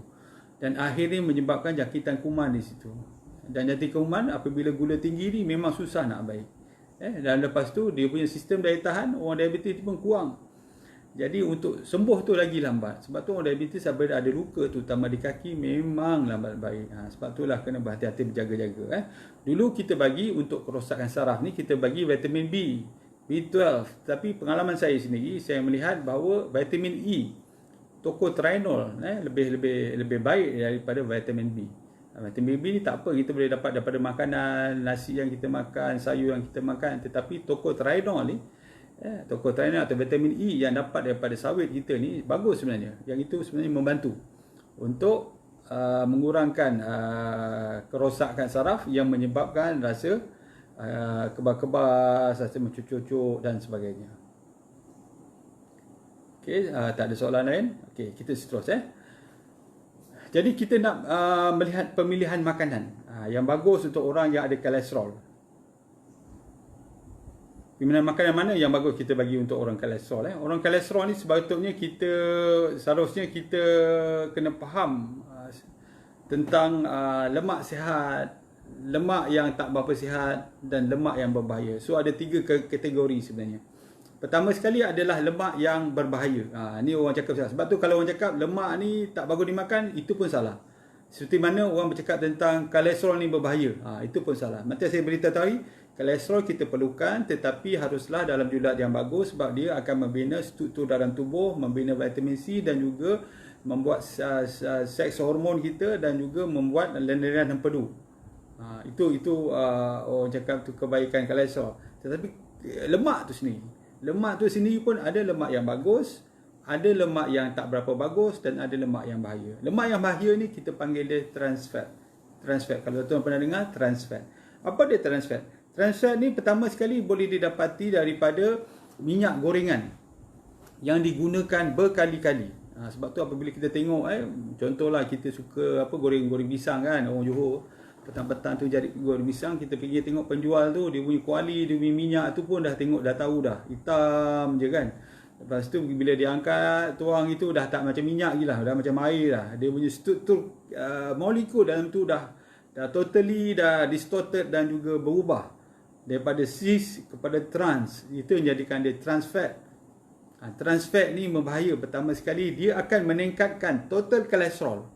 Dan akhirnya menyebabkan jangkitan kuman di situ. Dan jangkitan kuman apabila gula tinggi ni memang susah nak baik. Dan lepas tu dia punya sistem daya tahan orang diabetes pun kurang. Jadi untuk sembuh tu lagi lambat. Sebab tu orang diabetes apabila ada luka tu, terutama di kaki, memang lambat baik. Sebab itulah kena berhati-hati, berjaga-jaga. Dulu kita bagi untuk kerosakan saraf ni, kita bagi vitamin B, B12. Tapi pengalaman saya sendiri, saya melihat bahawa vitamin E, tocotrienol, lebih baik daripada vitamin B. Vitamin B ni tak apa, kita boleh dapat daripada makanan, nasi yang kita makan, sayur yang kita makan. Tetapi tocotrienol ni, tocotrienol atau vitamin E yang dapat daripada sawit kita ni bagus sebenarnya. Yang itu sebenarnya membantu untuk mengurangkan kerosakan saraf yang menyebabkan rasa kebas-kebas, rasa mencucuk-cucuk dan sebagainya. Okey, tak ada soalan lain. Okey, kita seterusnya. Jadi kita nak melihat pemilihan makanan yang bagus untuk orang yang ada kolesterol. Pemilihan makanan mana yang bagus kita bagi untuk orang kolesterol? Orang kolesterol ni seharusnya kita kena faham tentang lemak sihat, lemak yang tak berapa sihat dan lemak yang berbahaya. So ada 3 kategori sebenarnya. Pertama sekali adalah lemak yang berbahaya. Ni orang cakap salah. Sebab tu kalau orang cakap lemak ni tak bagus dimakan, itu pun salah. Seperti mana orang bercakap tentang kolesterol ni berbahaya. Itu pun salah. Macam saya beritahu tadi, kolesterol kita perlukan, tetapi haruslah dalam jumlah yang bagus sebab dia akan membina struktur dalam tubuh, membina vitamin C dan juga membuat seks hormon kita dan juga membuat lendiran empedu. Itu orang cakap tu kebaikan kolesterol. Tetapi lemak tu sendiri pun ada lemak yang bagus, ada lemak yang tak berapa bagus dan ada lemak yang bahaya. Lemak yang bahaya ni kita panggil dia trans fat. Trans fat, kalau tuan pernah dengar trans fat. Apa dia trans fat? Trans fat ni pertama sekali boleh didapati daripada minyak gorengan yang digunakan berkali-kali. Sebab tu apabila kita tengok contohlah kita suka goreng-goreng pisang kan, orang Johor petang-petang tu jadi goreng pisang, kita pergi tengok penjual tu, dia punya kuali, dia punya minyak tu pun dah tengok, dah tahu dah, hitam je kan. Lepas tu bila dia angkat, tuang itu dah tak macam minyak lagi lah, dah macam air lah. Dia punya struktur molekul dalam tu dah totally dah distorted dan juga berubah daripada cis kepada trans. Itu yang jadikan dia trans fat. Trans fat ni membahaya. Pertama sekali, dia akan meningkatkan total kolesterol.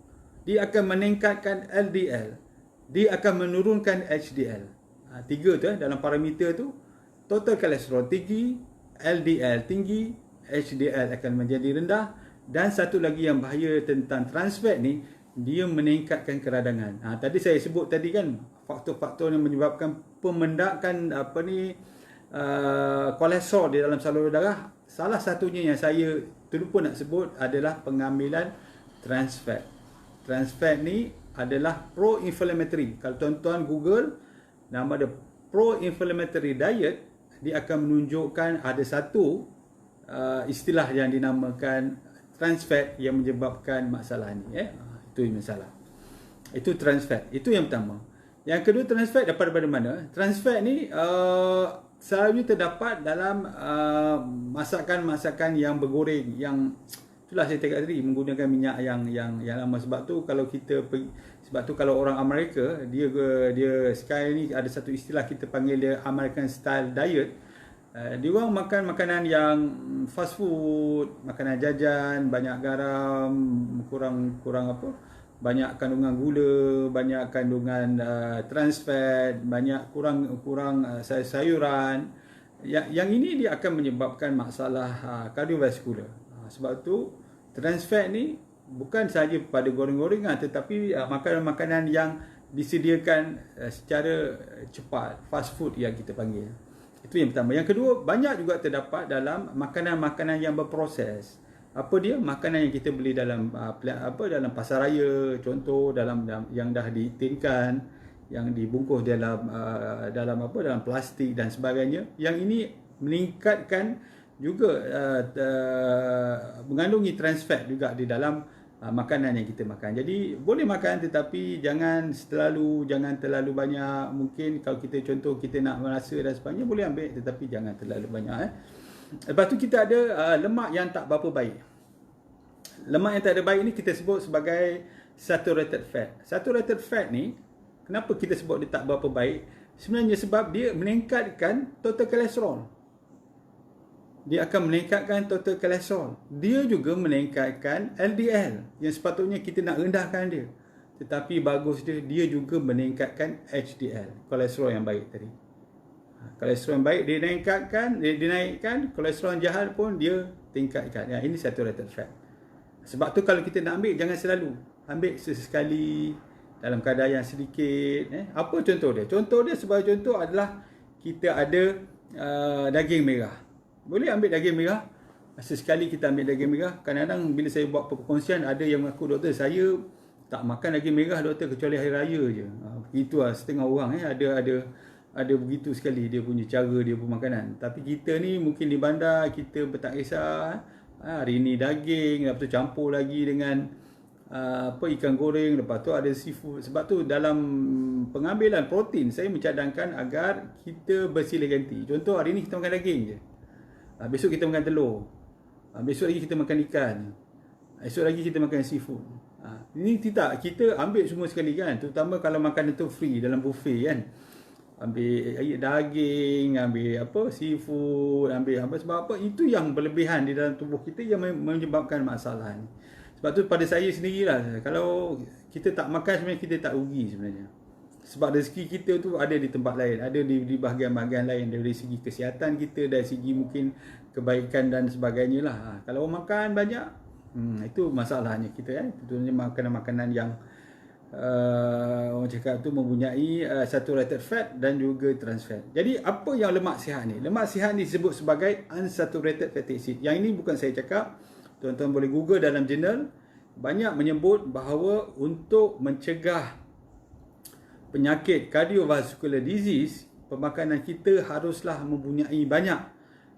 Dia akan meningkatkan LDL. Dia akan menurunkan HDL. Tiga tu dalam parameter tu. Total kolesterol tinggi, LDL tinggi, HDL akan menjadi rendah. Dan satu lagi yang bahaya tentang trans fat ni, dia meningkatkan keradangan. Tadi saya sebut tadi kan, faktor-faktor yang menyebabkan pemendakan kolesterol di dalam saluran darah. Salah satunya yang saya terlupa nak sebut adalah pengambilan trans fat. Trans fat ni adalah pro-inflammatory. Kalau tuan-tuan Google nama dia pro-inflammatory diet, dia akan menunjukkan ada satu istilah yang dinamakan trans fat yang menyebabkan masalah ni. Itu masalah. Itu trans fat. Itu yang pertama. Yang kedua, trans fat dapat daripada mana? Trans fat ni selalunya terdapat dalam masakan-masakan yang bergoreng, yang itulah saya cakap tadi, menggunakan minyak yang lama. Sebab tu kalau orang Amerika, dia sekarang ni ada satu istilah kita panggil dia American style diet. Dia orang makan makanan yang fast food, makanan jajan, banyak garam, kurang banyak kandungan gula, banyak kandungan trans fat, banyak kurang sayur-sayuran. Yang ini dia akan menyebabkan masalah kardiovaskular. Sebab tu trans fat ni bukan sahaja pada goreng-gorengan, tetapi makanan-makanan yang disediakan secara cepat, fast food yang kita panggil. Itu yang pertama. Yang kedua, banyak juga terdapat dalam makanan-makanan yang berproses. Apa dia? Makanan yang kita beli dalam dalam pasar raya, contoh dalam yang dah ditinkan, yang dibungkus dalam plastik dan sebagainya. Yang ini meningkatkan juga mengandungi trans fat juga di dalam makanan yang kita makan. Jadi boleh makan, tetapi jangan terlalu banyak. Mungkin kalau kita contoh kita nak merasa dan sebagainya, boleh ambil, tetapi jangan terlalu banyak. Lepas tu kita ada lemak yang tak berapa baik. Lemak yang tak ada baik ni kita sebut sebagai saturated fat. Saturated fat ni, kenapa kita sebut dia tak berapa baik? Sebenarnya sebab dia meningkatkan total kolesterol. Dia akan meningkatkan total kolesterol. Dia juga meningkatkan LDL yang sepatutnya kita nak rendahkan dia. Tetapi bagus dia juga meningkatkan HDL, kolesterol yang baik tadi. Kolesterol yang baik dia dinaikkan, kolesterol yang jahat pun dia tingkatkan. Ini saturated fat. Sebab tu kalau kita nak ambil, jangan selalu. Ambil sesekali dalam kadar yang sedikit. Apa contoh dia? Contoh dia sebagai contoh adalah kita ada daging merah. Boleh ambil daging merah. Sesekali kita ambil daging merah. Kadang-kadang bila saya buat perkongsian, ada yang mengaku, doktor saya tak makan daging merah doktor kecuali hari raya je. Begitu lah setengah orang ada begitu sekali dia punya cara, dia punya makanan. Tapi kita ni mungkin di bandar kita tak kisah. Hari ni daging, lepas tu campur lagi dengan ikan goreng, lepas tu ada seafood. Sebab tu dalam pengambilan protein saya mencadangkan agar kita bersilih ganti. Contoh hari ni kita makan daging je. Besok kita makan telur. Besok lagi kita makan ikan. Esok lagi kita makan seafood. Ini tidak, kita ambil semua sekali kan. Terutama kalau makan itu free dalam buffet kan. Ambil daging, ambil seafood, ambil sebab apa? Itu yang berlebihan di dalam tubuh kita yang menyebabkan masalah ni. Sebab tu pada saya sendirilah, kalau kita tak makan sebenarnya kita tak rugi sebenarnya. Sebab rezeki kita tu ada di tempat lain, ada di bahagian-bahagian lain, dari segi kesihatan kita, dari segi mungkin kebaikan dan sebagainya lah. Kalau makan banyak, itu masalahnya kita tentunya makanan-makanan yang orang cakap tu mempunyai saturated fat dan juga trans fat. Jadi apa yang lemak sihat ni? Lemak sihat ni disebut sebagai unsaturated fatty acid. Yang ini bukan saya cakap, tuan-tuan boleh Google dalam jurnal. Banyak menyebut bahawa untuk mencegah penyakit cardiovascular disease, pemakanan kita haruslah mempunyai banyak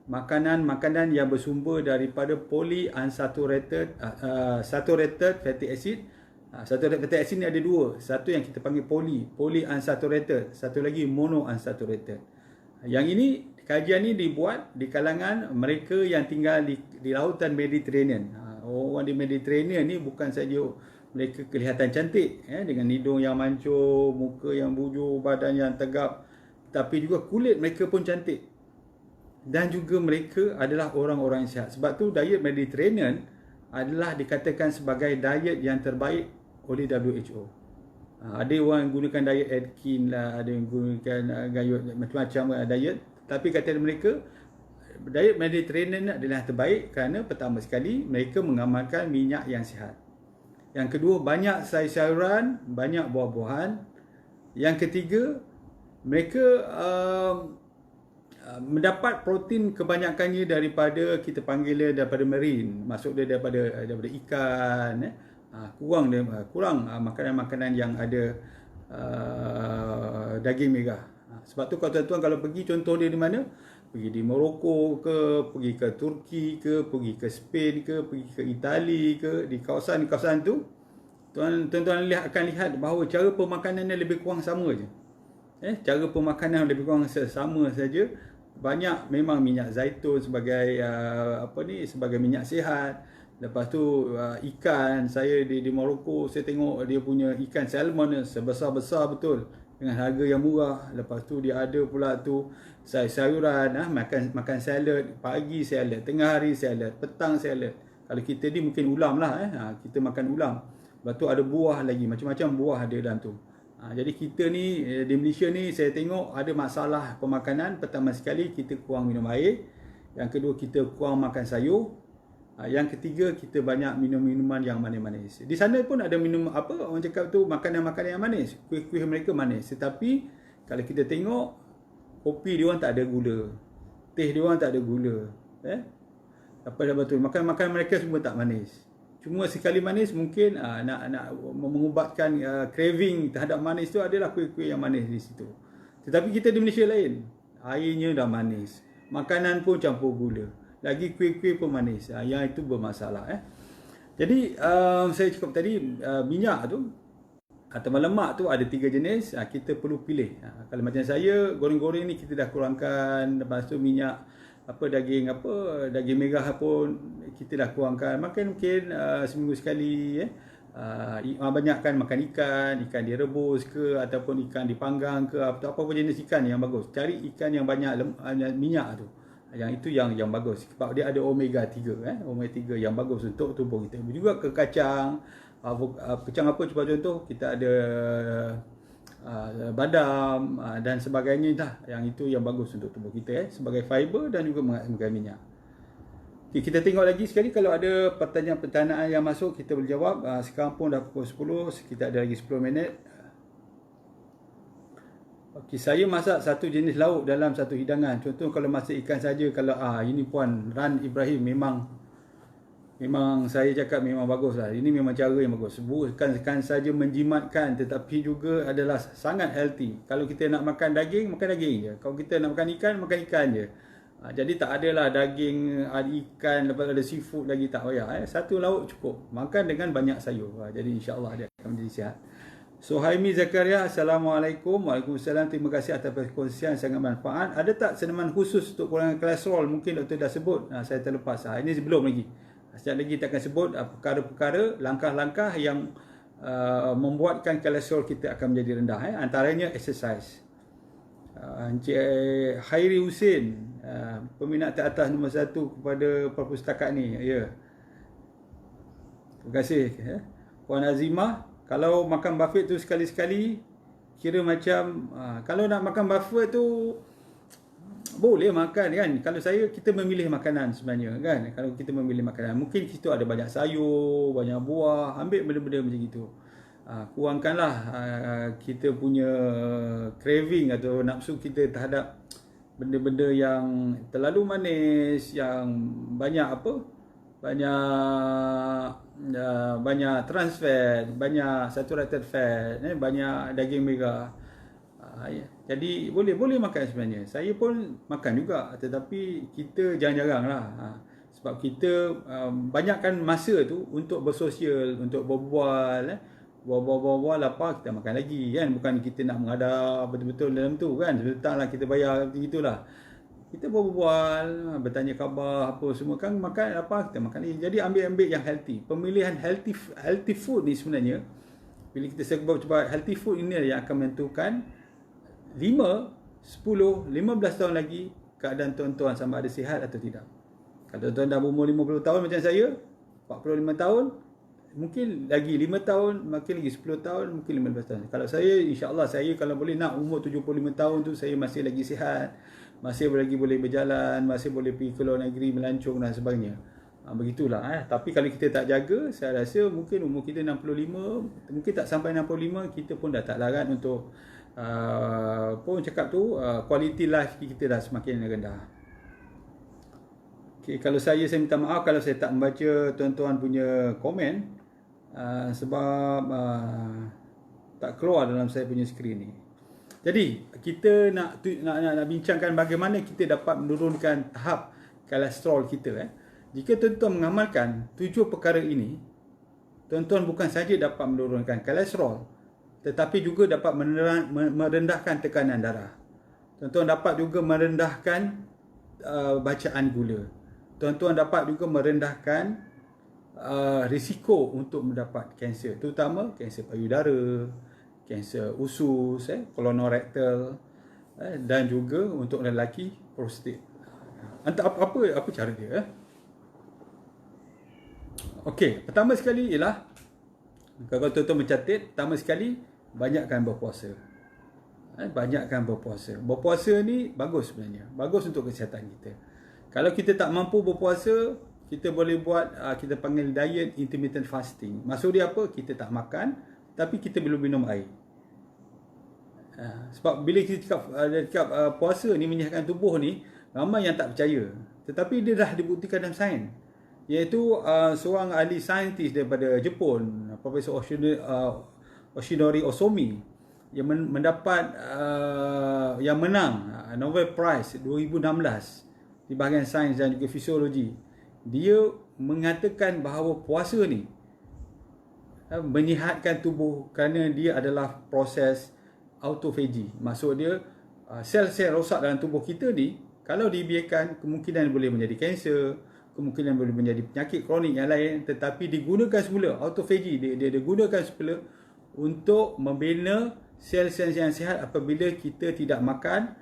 makanan-makanan yang bersumber daripada polyunsaturated saturated fatty acid. Saturated fatty acid ni ada dua. Satu yang kita panggil polyunsaturated, satu lagi monounsaturated. Yang ini, kajian ni dibuat di kalangan mereka yang tinggal di lautan Mediterranean. Orang di Mediterranean ni bukan saja mereka kelihatan cantik dengan hidung yang mancung, muka yang bujur, badan yang tegap, tapi juga kulit mereka pun cantik. dan juga mereka adalah orang-orang yang sihat. Sebab tu diet Mediterranean adalah dikatakan sebagai diet yang terbaik oleh WHO. Ada orang yang gunakan diet Atkins lah, ada yang gunakan diet macam-macam diet, tapi kata mereka diet Mediterranean adalah yang terbaik kerana pertama sekali mereka mengamalkan minyak yang sihat. Yang kedua, banyak sayur-sayuran, banyak buah-buahan. Yang ketiga, mereka mendapat protein kebanyakannya daripada, kita panggil dia daripada marine, maksud dia daripada ikan, kurang makanan-makanan yang ada daging merah. Sebab tu kalau tuan-tuan kalau pergi, contoh dia di mana? Pergi di Morocco ke, pergi ke Turki ke, pergi ke Spain ke, pergi ke Itali ke, di kawasan-kawasan tu, tuan-tuan akan lihat bahawa cara pemakanannya lebih kurang sama je. Cara pemakanan lebih kurang sama saja. Banyak memang minyak zaitun sebagai sebagai minyak sihat. Lepas tu ikan, saya di Morocco saya tengok dia punya ikan salmon sebesar-besar betul dengan harga yang murah. Lepas tu dia ada pula tu sayur-sayuran, makan salad, pagi salad, tengah hari salad, petang salad. Kalau kita ni mungkin ulam lah, kita makan ulam. Lepas tu ada buah lagi, macam-macam buah ada dalam tu. Jadi kita ni di Malaysia ni saya tengok ada masalah pemakanan. Pertama sekali kita kurang minum air. Yang kedua kita kurang makan sayur. Yang ketiga kita banyak minum minuman yang manis-manis. Di sana pun ada minum orang cakap tu makanan-makanan yang manis. Kuih-kuih mereka manis. Tetapi kalau kita tengok kopi dia orang tak ada gula. Teh dia orang tak ada gula. Apa dah betul. Makan-makan mereka semua tak manis. Cuma sekali manis mungkin nak mengubatkan craving terhadap manis tu adalah kuih-kuih yang manis di situ. Tetapi kita di Malaysia lain. Airnya dah manis. Makanan pun campur gula. Lagi kuih-kuih pun manis. Yang itu bermasalah. Jadi saya cakap tadi minyak tu atau lemak tu ada 3 jenis. Kita perlu pilih. Kalau macam saya goreng-goreng ni kita dah kurangkan. Lepas tu minyak daging merah pun kita dah kurangkan. Makan mungkin seminggu sekali. Banyakkan makan ikan direbus ke ataupun ikan dipanggang ke, apa pun jenis ikan yang bagus. Cari ikan yang banyak minyak tu. Yang itu yang bagus sebab dia ada omega 3 omega 3 yang bagus untuk tubuh kita. Juga ke kacang. Kacang apa cuba contoh, kita ada badam dan sebagainya dah. Yang itu yang bagus untuk tubuh kita sebagai fiber dan juga menghasilkan minyak. Okay, kita tengok lagi sekali kalau ada pertanyaan-pertanyaan yang masuk kita boleh jawab. Sekarang pun dah pukul 10, kita ada lagi 10 minit. Okey, saya masak satu jenis lauk dalam satu hidangan. Contoh kalau masak ikan saja, kalau ini Puan Ran Ibrahim memang saya cakap memang bagus lah. Ini memang cara yang bagus. Bukan saja menjimatkan tetapi juga adalah sangat healthy. Kalau kita nak makan daging, makan daging je. Kalau kita nak makan ikan je. Jadi tak adalah daging, ada ikan, lepas ada seafood lagi, tak payah. Satu lauk cukup. Makan dengan banyak sayur. Jadi insya-Allah dia akan menjadi sihat. Suhaimi Zakaria, Assalamualaikum. Waalaikumsalam. Terima kasih atas perkongsian sangat manfaat. Ada tak senaman khusus untuk kurangan kolesterol? Mungkin doktor dah sebut. Saya terlepas. Ini belum lagi. Sekejap lagi kita akan sebut perkara-perkara, langkah-langkah yang membuatkan kolesterol kita akan menjadi rendah. Antaranya exercise. Encik Khairi Husin, peminat teratas nombor 1 kepada perpustakaan ni. Ya. Terima kasih. Puan Azimah, kalau makan buffet tu sekali-sekali, kira macam kalau nak makan buffet tu boleh makan kan. Kalau kita memilih makanan sebenarnya kan. Kalau kita memilih makanan, mungkin situ ada banyak sayur, banyak buah, ambil benda-benda macam itu. Kurangkanlah kita punya craving atau nafsu kita terhadap benda-benda yang terlalu manis, yang banyak banyak trans fat, banyak saturated fat, banyak daging merah. Jadi boleh makan sebenarnya. Saya pun makan juga, tetapi kita jarang-jarang lah. Sebab kita banyakkan masa tu untuk bersosial, untuk berbual. Bual-bual lapar kita makan lagi kan. Bukan kita nak menghadap betul-betul dalam tu kan. Sebentar kita bayar gitulah. Kita berbual, bertanya khabar apa semua kan, makan apa kita makan lagi. Jadi ambil yang healthy. Pemilihan healthy food ni sebenarnya, bila kita sebut healthy food ini yang akan menentukan 5, 10, 15 tahun lagi keadaan tuan-tuan sama ada sihat atau tidak. Kalau tuan-tuan dah berumur 50 tahun macam saya, 45 tahun, mungkin lagi 5 tahun, mungkin lagi 10 tahun, mungkin 15 tahun. Kalau saya, insya-Allah saya kalau boleh nak umur 75 tahun tu saya masih lagi sihat, masih lagi boleh berjalan, masih boleh pergi ke luar negeri, melancong dan sebagainya. Begitulah. Tapi kalau kita tak jaga, saya rasa mungkin umur kita 65, mungkin tak sampai 65, kita pun dah tak larat untuk pun cakap tu, quality life kita dah semakin rendah. Okay, kalau saya minta maaf kalau saya tak membaca tuan-tuan punya komen, sebab tak keluar dalam saya punya skrin ni. Jadi kita nak bincangkan bagaimana kita dapat menurunkan tahap kolesterol kita. Jika tuan-tuan mengamalkan 7 perkara ini, tuan-tuan bukan saja dapat menurunkan kolesterol, tetapi juga dapat merendahkan tekanan darah. Tuan-tuan dapat juga merendahkan bacaan gula. Tuan-tuan dapat juga merendahkan risiko untuk mendapat kanser, terutama kanser payudara, kanser usus, kolorektal, dan juga untuk lelaki prostat. Apa cara dia? Okey, pertama sekali ialah, kalau tuan-tuan mencatat, pertama sekali banyakkan berpuasa. Banyakkan berpuasa. Berpuasa ni bagus sebenarnya, bagus untuk kesihatan kita. Kalau kita tak mampu berpuasa, kita boleh buat, kita panggil diet intermittent fasting. Maksud dia apa? Kita tak makan, tapi kita belum minum air. Sebab bila kita cakap puasa ni menyihatkan tubuh ni, ramai yang tak percaya. Tetapi dia dah dibuktikan dalam sains. Iaitu seorang ahli saintis daripada Jepun, Profesor Oshinori Osomi, yang mendapat yang menang Nobel Prize 2016 di bahagian sains dan juga fisiologi. Dia mengatakan bahawa puasa ni menyihatkan tubuh kerana dia adalah proses autophagy. Maksud dia, sel-sel rosak dalam tubuh kita ni, kalau dibiarkan, kemungkinan boleh menjadi kanser, kemungkinan boleh menjadi penyakit kronik yang lain, tetapi digunakan semula, autophagy, dia digunakan semula untuk membina sel-sel yang sihat apabila kita tidak makan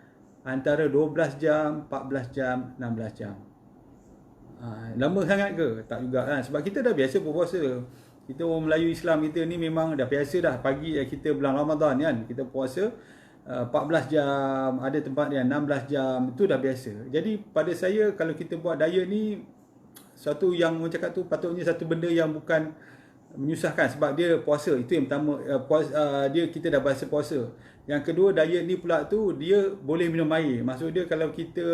antara 12 jam, 14 jam, 16 jam. Lama sangat ke? Tak juga kan? Sebab kita dah biasa berpuasa. Kita orang Melayu Islam kita ni memang dah biasa dah. Pagi kita bulan Ramadan kan, kita puasa 14 jam, ada tempat yang 16 jam, itu dah biasa. Jadi pada saya, kalau kita buat diet ni, satu yang orang cakap tu patutnya satu benda yang bukan menyusahkan, sebab dia puasa. Itu yang pertama, dia kita dah bahasa puasa. Yang kedua, diet ni pula tu dia boleh minum air. Maksud dia kalau kita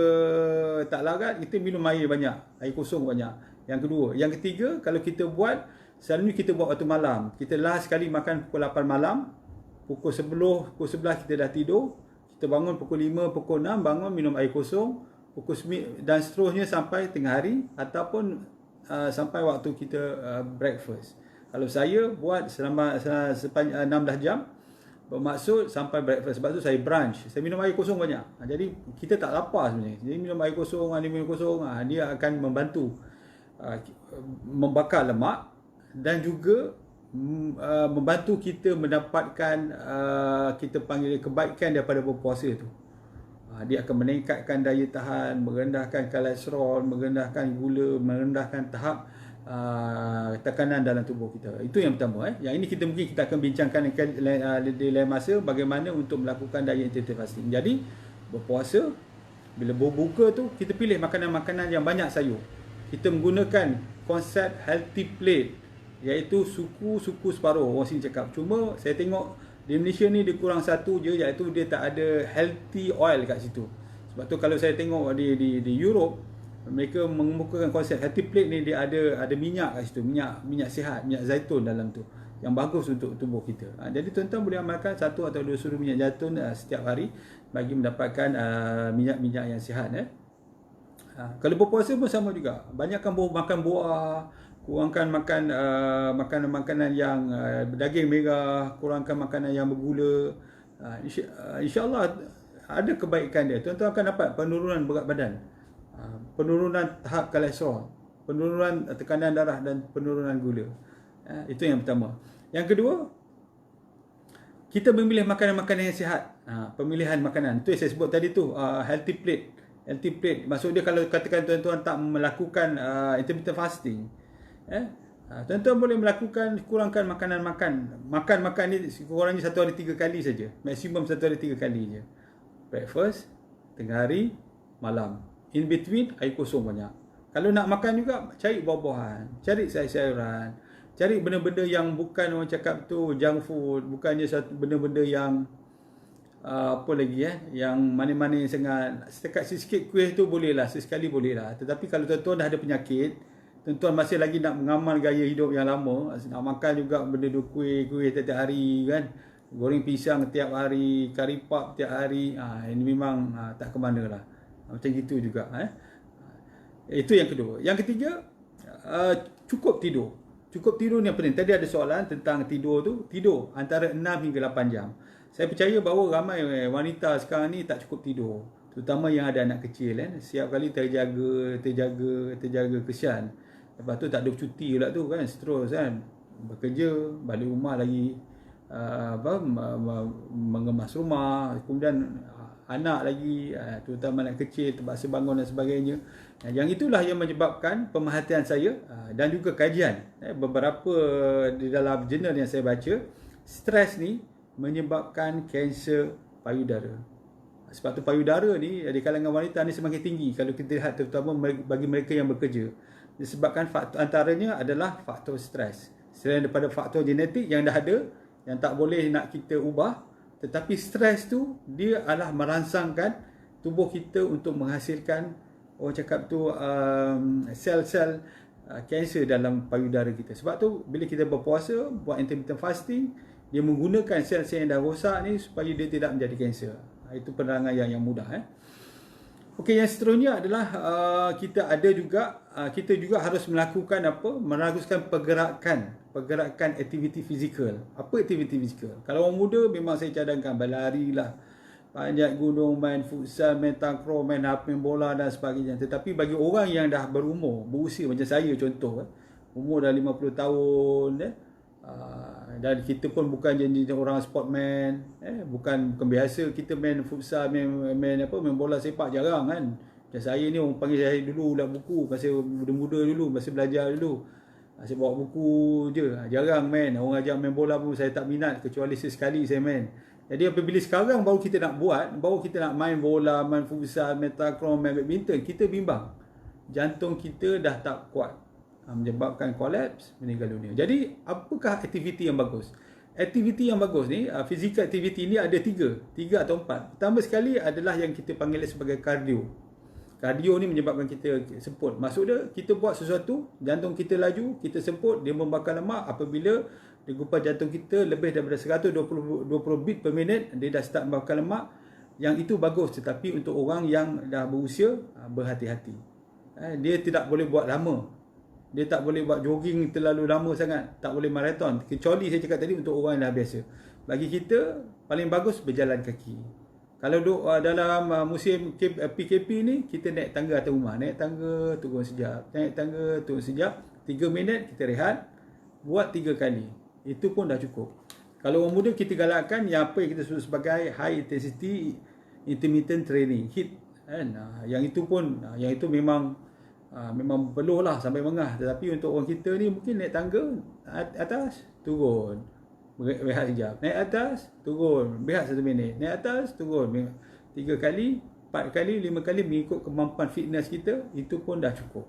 tak larat, kita minum air banyak, air kosong banyak. Yang kedua. Yang ketiga, kalau kita buat, selalunya kita buat waktu malam. Kita last sekali makan pukul 8 malam, pukul 10, pukul 11 kita dah tidur, kita bangun pukul 5, pukul 6 bangun minum air kosong, pukul 9 dan seterusnya sampai tengah hari, ataupun sampai waktu kita breakfast. Kalau saya buat selama 16 jam, bermaksud sampai breakfast. Sebab tu saya brunch, saya minum air kosong banyak. Jadi kita tak lapar sebenarnya. Jadi minum air kosong, dia akan membantu membakar lemak dan juga membantu kita mendapatkan kita panggil kebaikan daripada berpuasa tu. Dia akan meningkatkan daya tahan, merendahkan kolesterol, merendahkan gula, merendahkan tahap tekanan dalam tubuh kita. Itu yang pertama. Yang ini kita akan bincangkan di lain masa, bagaimana untuk melakukan diet intermittent fasting. Jadi berpuasa, bila berbuka tu kita pilih makanan-makanan yang banyak sayur. Kita menggunakan konsep healthy plate, iaitu suku separuh, orang sini cakap. Cuma saya tengok di Malaysia ni dia kurang satu je, iaitu dia tak ada healthy oil kat situ. Sebab tu kalau saya tengok di Europe, mereka mengemukakan konsep healthy plate ni, dia ada minyak kat situ, minyak sihat, minyak zaitun dalam tu, yang bagus untuk tubuh kita. Jadi tuan-tuan boleh amalkan 1 atau 2 sudu minyak zaitun setiap hari bagi mendapatkan minyak-minyak yang sihat. Kalau berpuasa pun sama juga, banyakkan makan buah, kurangkan makan makanan yang daging merah, kurangkan makanan yang bergula. InsyaAllah ada kebaikan dia. Tuan-tuan akan dapat penurunan berat badan, penurunan tahap kolesterol, penurunan tekanan darah dan penurunan gula. Itu yang pertama. Yang kedua, kita memilih makanan-makanan yang sihat. Pemilihan makanan, itu yang saya sebut tadi tu, healthy plate, healthy plate. Maksud dia kalau katakan tuan-tuan tak melakukan intermittent fasting, tuan-tuan boleh melakukan kurangkan makan ni kurangnya satu hari 3 kali saja, maksimum satu hari 3 kali je. Breakfast, tengah hari, malam. In between air kosong banyak. Kalau nak makan juga, cari buah-buahan, cari sayur-sayuran, cari benda-benda yang bukan orang cakap tu junk food, bukannya satu benda-benda yang apa lagi yang manis-manis sangat. Setakat sikit kuih tu boleh lah, sesekali boleh lah. Tetapi kalau tuan-tuan dah ada penyakit, tuan-tuan masih lagi nak mengamal gaya hidup yang lama, nak makan juga benda kuih tiap hari kan, goreng pisang tiap hari, kari pap tiap hari, ini memang tak ke mana lah. Macam gitu juga. Itu yang kedua. Yang ketiga, cukup tidur. Cukup tidur ni yang penting. Tadi ada soalan tentang tidur tu. Tidur antara 6 hingga 8 jam. Saya percaya bahawa ramai wanita sekarang ni tak cukup tidur. Terutama yang ada anak kecil kan. Setiap kali terjaga kesian. Lepas tu tak ada cuti pula tu kan. Terus kan. Bekerja, balik rumah lagi mengemas rumah. Kemudian anak lagi, terutama anak kecil terpaksa bangun dan sebagainya. Yang itulah yang menyebabkan pemerhatian saya dan juga kajian beberapa di dalam jurnal yang saya baca, stres ni menyebabkan kanser payudara. Sebab tu payudara ni di kalangan wanita ni semakin tinggi kalau kita lihat, terutama bagi mereka yang bekerja. Disebabkan faktor antaranya adalah faktor stres. Selain daripada faktor genetik yang dah ada, yang tak boleh nak kita ubah, tetapi stres tu dia adalah merangsangkan tubuh kita untuk menghasilkan orang cakap tu sel-sel kanser dalam payudara kita. Sebab tu bila kita berpuasa, buat intermittent fasting, dia menggunakan sel-sel yang dah rosak ni supaya dia tidak menjadi kanser. Itu penerangan yang mudah. Okey, yang seterusnya adalah kita juga harus melakukan melakukan pergerakan aktiviti fizikal. Apa aktiviti fizikal? Kalau orang muda memang saya cadangkan berlari lah, panjat gunung, main futsal, main takraw, main bola dan sebagainya. Tetapi bagi orang yang dah berusia macam saya contoh, umur dah 50 tahun, dan kita pun bukan jenis orang sportman, bukan biasa kita main futsal, main bola sepak, jarang kan. Macam saya ni orang panggil saya dulu lah buku, masa muda-muda dulu, masa belajar dulu, saya bawa buku je, jarang main. Orang ajak main bola pun saya tak minat, kecuali sesekali saya main. Jadi apabila sekarang baru kita nak main bola, main futsal, main takraw, main badminton, kita bimbang. Jantung kita dah tak kuat, menyebabkan kolaps, meninggal dunia. Jadi apakah aktiviti yang bagus? Aktiviti yang bagus ni, physical activity ni ada tiga atau 4. Pertama sekali adalah yang kita panggil sebagai kardio. Kardio ni menyebabkan kita semput. Maksud dia, kita buat sesuatu, jantung kita laju, kita semput, dia membakar lemak. Apabila degupan jantung kita lebih daripada 120 beat per minit, dia dah start membakar lemak. Yang itu bagus, tetapi untuk orang yang dah berusia, berhati-hati. Dia tidak boleh buat lama. Dia tak boleh buat jogging terlalu lama sangat, tak boleh maraton. Kecuali saya cakap tadi untuk orang yang dah biasa. Bagi kita, paling bagus berjalan kaki. Kalau dalam musim PKP ni, kita naik tangga atas rumah. Naik tangga, turun sekejap. Naik tangga, turun sekejap. 3 minit, kita rehat. Buat 3 kali. Itu pun dah cukup. Kalau orang muda, kita galakkan yang apa yang kita sebut sebagai high intensity intermittent training, HIIT. Yang itu memang perlu lah sampai mengah. Tetapi untuk orang kita ni, mungkin naik tangga, atas, turun, rehat sekejap. Naik atas, turun, rehat 1 minit. Naik atas, turun 3 kali, 4 kali, 5 kali, mengikut kemampuan fitness kita. Itu pun dah cukup.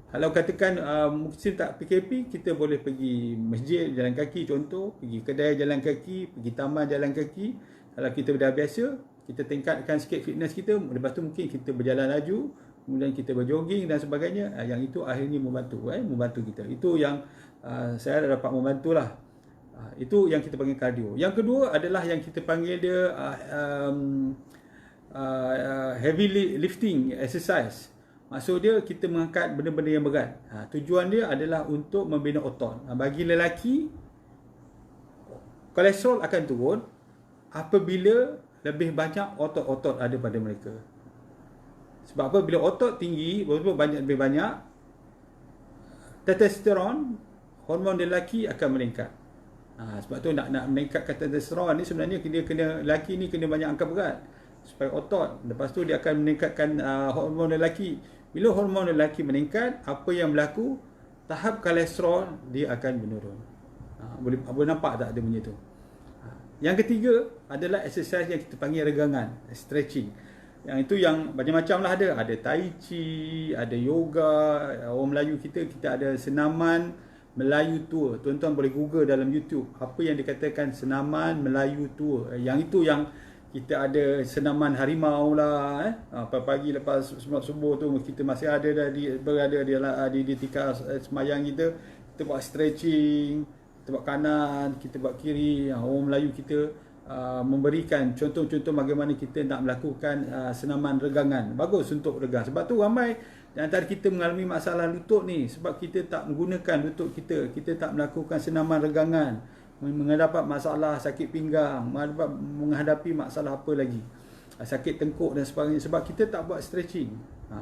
Kalau katakan musim tak PKP, kita boleh pergi masjid jalan kaki contoh, pergi kedai jalan kaki, pergi taman jalan kaki. Kalau kita dah biasa, kita tingkatkan sikit fitness kita. Lepas tu mungkin kita berjalan laju, kemudian kita berjogging dan sebagainya. Yang itu akhirnya membantu kita. Itu yang saya dapat membantulah. Itu yang kita panggil kardio. Yang kedua adalah yang kita panggil dia heavy lifting exercise. Maksud dia kita mengangkat benda-benda yang berat. Tujuan dia adalah untuk membina otot. Bagi lelaki, kolesterol akan turun apabila lebih banyak otot-otot ada pada mereka. Sebab apa? Bila otot tinggi, lebih banyak, testosteron, hormon lelaki akan meningkat. Sebab tu nak meningkatkan testosteron ni sebenarnya lelaki ni kena banyak angkat berat. supaya otot. Lepas tu dia akan meningkatkan hormon lelaki. Bila hormon lelaki meningkat, apa yang berlaku? Tahap kolesterol dia akan menurun. Boleh nampak tak dia punya tu? Yang ketiga adalah exercise yang kita panggil regangan, stretching. Yang itu yang macam-macam lah ada. Ada tai chi, ada yoga. Orang Melayu kita ada senaman Melayu tua. Tuan-tuan boleh google dalam YouTube apa yang dikatakan senaman Melayu tua. Yang itu yang kita ada senaman harimau lah. Pagi lepas subuh tu kita masih ada berada di tikar semayang kita. Kita buat stretching, kita buat kanan, kita buat kiri. Orang Melayu kita memberikan contoh-contoh bagaimana kita nak melakukan senaman regangan. Bagus untuk regang. Sebab tu ramai di antara kita mengalami masalah lutut ni sebab kita tak menggunakan lutut kita. Kita tak melakukan senaman regangan. Menghadapi masalah sakit pinggang, menghadapi masalah apa lagi? Sakit tengkuk dan sebagainya sebab kita tak buat stretching.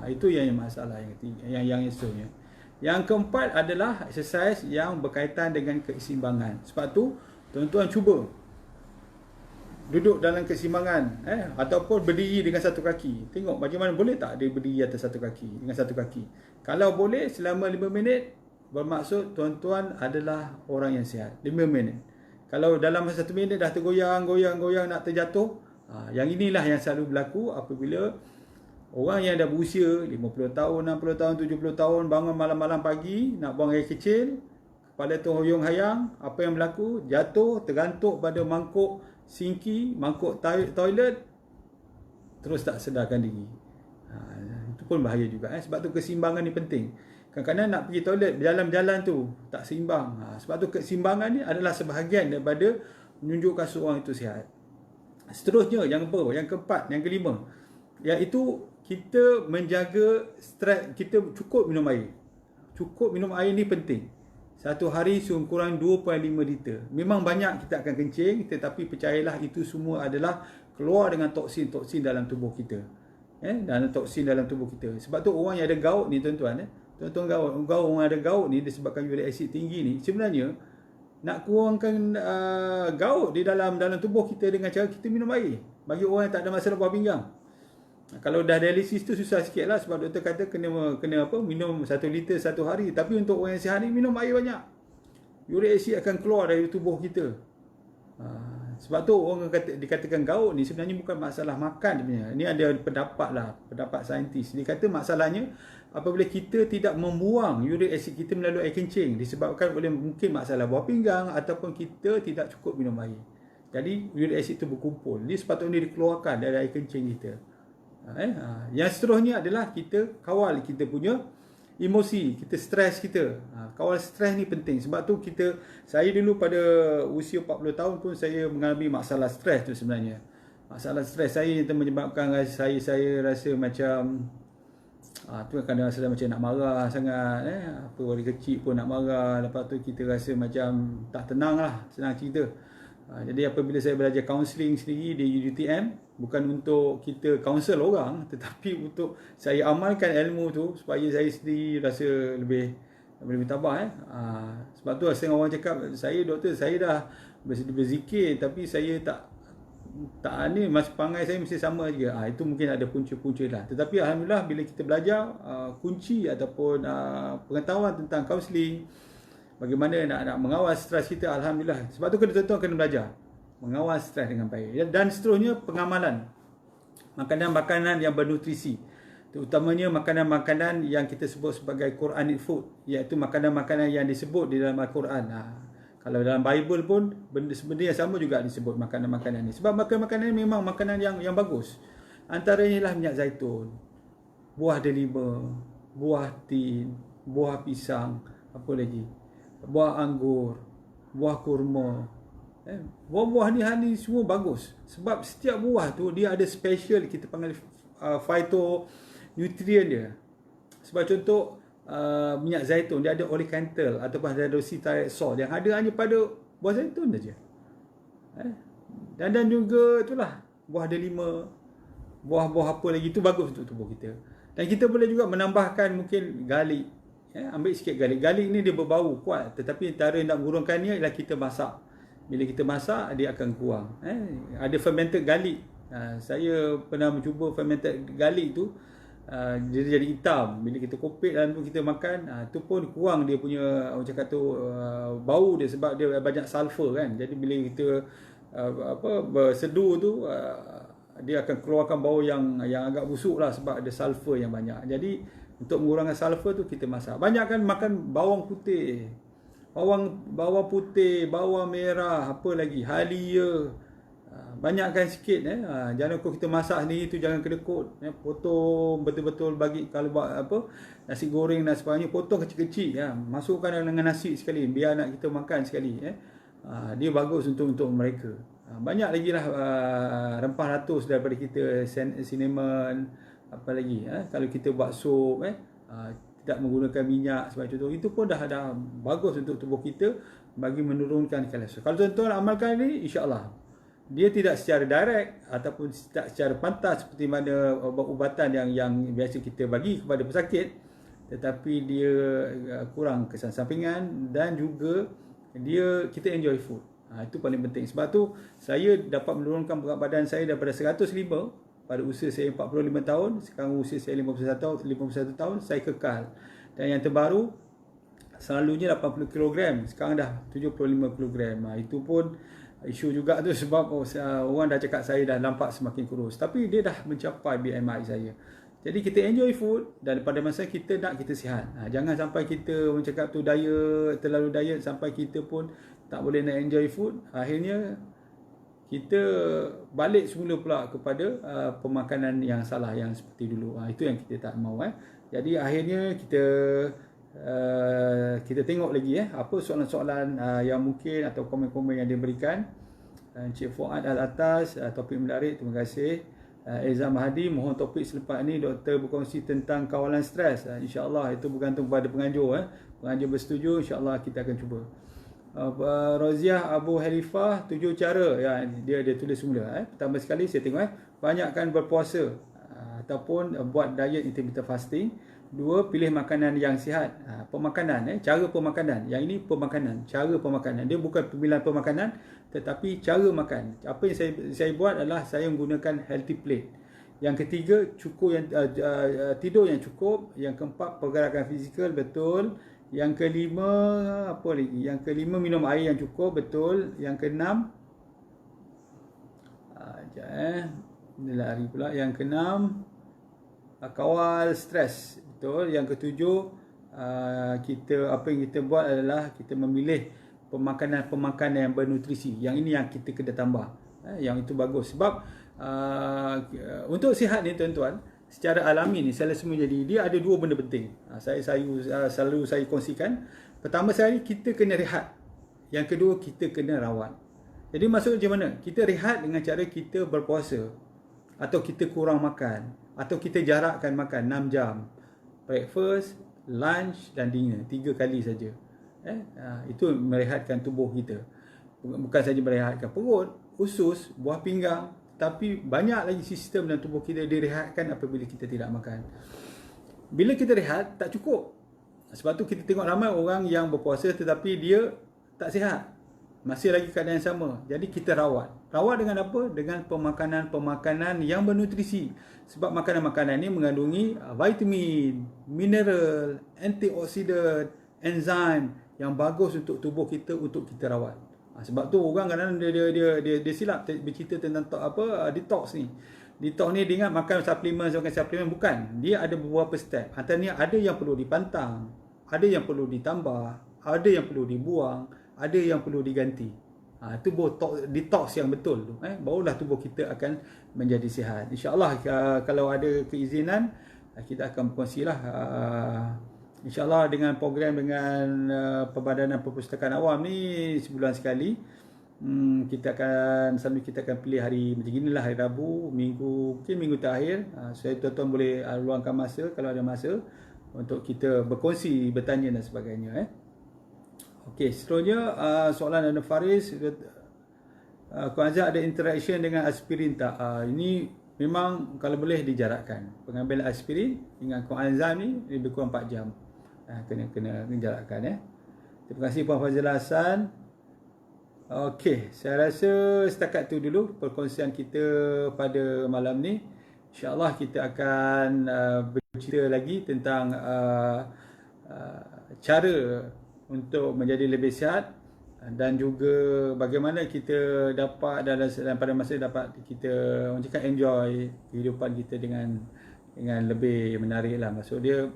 Itu yang masalah yang esoknya. Yang keempat adalah exercise yang berkaitan dengan keseimbangan. Sebab tu tuan-tuan cuba duduk dalam keseimbangan ataupun berdiri dengan satu kaki. Tengok macam mana, boleh tak dia berdiri atas satu kaki dengan satu kaki. Kalau boleh selama 5 minit, bermaksud tuan-tuan adalah orang yang sihat. 5 minit. Kalau dalam 1 minit dah tergoyang nak terjatuh, yang inilah yang selalu berlaku apabila orang yang dah berusia 50 tahun, 60 tahun, 70 tahun bangun malam-malam pagi nak buang air kecil, kepala terhoyong-hayang, apa yang berlaku? Jatuh, tergantuk pada mangkuk sinki, mangkuk toilet, terus tak sedarkan diri. Itu pun bahaya juga. Sebab tu keseimbangan ni penting. Kadang-kadang nak pergi toilet, berjalan-jalan tu tak seimbang. Sebab tu keseimbangan ni adalah sebahagian daripada menunjukkan seorang itu sihat. Seterusnya, yang keempat, yang kelima, iaitu kita menjaga stres. Kita cukup minum air. Cukup minum air ni penting. Satu hari kurang 2.5 liter. Memang banyak kita akan kencing, tetapi percayalah itu semua adalah keluar dengan toksin-toksin dalam tubuh kita. Dalam toksin dalam tubuh kita. Sebab tu orang yang ada gout ni tuan-tuan, orang ada gout ni disebabkan uric acid tinggi ni, sebenarnya nak kurangkan gout di dalam tubuh kita dengan cara kita minum air. Bagi orang yang tak ada masalah buah pinggang. Kalau dah dialisis tu susah sikit lah sebab doktor kata kena minum 1 liter satu hari. Tapi untuk orang yang sihat ni minum air banyak. Uric acid akan keluar dari tubuh kita. Sebab tu orang dikatakan gout ni sebenarnya bukan masalah makan sebenarnya. Ini ada pendapat saintis. Dia kata masalahnya apabila kita tidak membuang uric acid kita melalui air kencing disebabkan oleh mungkin masalah buah pinggang ataupun kita tidak cukup minum air. Jadi uric acid itu berkumpul. Ini sepatutnya dikeluarkan dari air kencing kita. Yang seterusnya adalah kita kawal kita punya emosi, kita stres kita. Kawal stres ni penting. Sebab tu saya dulu pada usia 40 tahun pun saya mengalami masalah stres tu sebenarnya. Masalah stres saya itu menyebabkan saya rasa macam tu kadang rasa macam nak marah sangat. Apa orang kecil pun nak marah. Lepas tu kita rasa macam tak tenang lah, senang cerita. Jadi apabila saya belajar kaunseling sendiri di UTM, bukan untuk kita counsel orang, tetapi untuk saya amalkan ilmu tu supaya saya sendiri rasa lebih tabah. Sebab tu setengah orang cakap, doktor saya dah berzikir tapi saya tak ni, mas perangai saya mesti sama juga. Itu mungkin ada punca-punca lah. Tetapi alhamdulillah bila kita belajar kunci ataupun pengetahuan tentang kaunseling, bagaimana nak mengawal stres kita, alhamdulillah. Sebab tu tuan-tuan kena belajar mengawal stres dengan baik. Dan seterusnya pengamalan makanan-makanan yang bernutrisi, terutamanya makanan-makanan yang kita sebut sebagai Quranic food, iaitu makanan-makanan yang disebut di dalam Al-Quran. Kalau dalam Bible pun benda yang sama juga disebut makanan-makanan ni. Sebab makanan-makanan ni memang makanan yang bagus. Antaranya lah minyak zaitun, buah delima, buah tin, buah pisang, apa lagi, buah anggur, buah kurma. Buah-buah ni semua bagus. Sebab setiap buah tu dia ada special, kita panggil phytonutrient dia. Sebab contoh minyak zaitun, dia ada oleocanthal ataupun hydroxytyrosol yang ada hanya pada buah zaitun saja. Dan juga itulah buah delima, buah-buah apa lagi, itu bagus untuk tubuh kita. Dan kita boleh juga menambahkan mungkin garlic. Ambil sikit garlic. Garlic ni dia berbau kuat, tetapi cara nak mengurangkannya ialah kita masak. Bila kita masak, dia akan kurang. Ada fermented garlic. Saya pernah mencuba fermented garlic tu, dia jadi hitam. Bila kita kopek dalam tu kita makan, tu pun kurang dia punya, orang cakap tu, bau dia, sebab dia banyak sulfur kan. Jadi bila kita berseduh tu, dia akan keluarkan bau yang agak busuk lah, sebab ada sulfur yang banyak. Jadi untuk mengurangkan sulfur tu kita masak. Banyak kan makan bawang putih, bawang merah, apa lagi, halia. Banyakkan sikit. Jangan kau kita masak sendiri tu, jangan kedekut. Potong betul-betul, bagi kalau buat nasi goreng dan sebagainya, potong kecil-kecil. Masukkan dengan nasi sekali, biar anak kita makan sekali. Dia bagus untuk mereka. Banyak lagi lah rempah ratus daripada kita, cinnamon, apa lagi. Kalau kita buat sup, tidak menggunakan minyak sebagai contoh, itu pun dah bagus untuk tubuh kita, bagi menurunkan kolesterol. Kalau tuan-tuan amalkan ni, insya-Allah dia tidak secara direct ataupun tidak secara pantas seperti mana ubat-ubatan yang biasa kita bagi kepada pesakit, tetapi dia kurang kesan sampingan, dan juga kita enjoy food. Itu paling penting. Sebab tu saya dapat menurunkan berat badan saya daripada 105 pada usia saya 45 tahun, sekarang usia saya 51 tahun, saya kekal. Dan yang terbaru, selalunya 80 kg, sekarang dah 75 kg. Itu pun isu juga tu, sebab orang dah cakap saya dah nampak semakin kurus, tapi dia dah mencapai BMI saya. Jadi kita enjoy food, dan pada masa kita sihat. Jangan sampai kita cakap tu diet, terlalu diet sampai kita pun tak boleh nak enjoy food. Akhirnya kita balik semula pula kepada pemakanan yang salah, yang seperti dulu. Itu yang kita tak mahu. Jadi akhirnya kita tengok lagi apa soalan-soalan yang mungkin, atau komen-komen yang diberikan. Encik Fuad Al-Atas, topik menarik, terima kasih. Ezam Mahdi, mohon topik selepas ni doktor berkongsi tentang kawalan stres. InsyaAllah itu bergantung pada penganjur. Penganjur bersetuju, insyaAllah kita akan cuba. Roziah Abu Halifah, 7 cara dia tulis semula. Pertama sekali saya tengok, banyakkan berpuasa ataupun buat diet intermittent fasting. 2, pilih makanan yang sihat. Pemakanan, cara pemakanan. Yang ini pemakanan, cara pemakanan. Dia bukan pemilihan pemakanan, tetapi cara makan. Apa yang saya buat adalah saya menggunakan healthy plate. Yang ketiga, tidur yang cukup. Yang keempat, pergerakan fizikal, betul. Yang kelima, apa lagi? Yang kelima, minum air yang cukup, betul. Yang keenam, ini lari pula. Yang keenam, kawal stres, betul. Yang ketujuh, apa yang kita buat adalah kita memilih pemakanan yang bernutrisi. Yang ini yang kita kena tambah. Yang itu bagus. Sebab untuk sihat ni tuan-tuan, secara alami ni selesema jadi, dia ada 2 benda penting. Selalu saya kongsikan. Pertama sekali, kita kena rehat. Yang kedua, kita kena rawat. Jadi maksudnya macam mana? Kita rehat dengan cara kita berpuasa, atau kita kurang makan, atau kita jarakkan makan 6 jam. Breakfast, lunch dan dinner, 3 kali saja. Itu merehatkan tubuh kita. Bukan saja merehatkan perut, usus, buah pinggang, tapi banyak lagi sistem dalam tubuh kita direhatkan apabila kita tidak makan. Bila kita rehat, tak cukup. Sebab tu kita tengok ramai orang yang berpuasa tetapi dia tak sihat, masih lagi keadaan yang sama. Jadi kita rawat. Rawat dengan apa? Dengan pemakanan yang bernutrisi. Sebab makanan-makanan ini mengandungi vitamin, mineral, antioksidan, enzim yang bagus untuk tubuh kita, untuk kita rawat. Sebab tu orang kadang-kadang dia silap bercerita tentang detox ni. Detox ni dia ingat makan suplemen. Bukan. Dia ada beberapa step. Antaranya ada yang perlu dipantang, ada yang perlu ditambah, ada yang perlu dibuang, ada yang perlu diganti. Itu detox yang betul tu. Barulah tubuh kita akan menjadi sihat. InsyaAllah kalau ada keizinan, kita akan berkongsilah. InsyaAllah dengan program dengan Perbadanan Perpustakaan Awam ni sebulan sekali. Kita akan pilih hari macam inilah, hari Rabu, mungkin minggu terakhir. Saya tuan-tuan boleh luangkan masa kalau ada masa untuk kita berkongsi, bertanya dan sebagainya. Okey, seterusnya soalan Dana Faris, Kuan Azhar ada interaction dengan aspirin tak? Ini memang kalau boleh dijarakkan. Pengambilan aspirin dengan Kuan Azhar ni lebih kurang 4 jam. Kena jarakkan. Terima kasih Puan Fazil Hasan. Okey, saya rasa setakat tu dulu perkongsian kita pada malam ni. InsyaAllah kita akan bercerita lagi tentang cara untuk menjadi lebih sihat dan juga bagaimana kita dapat dalam pada masa dapat kita orang cakap enjoy kehidupan kita dengan lebih menarik lah. Maksud dia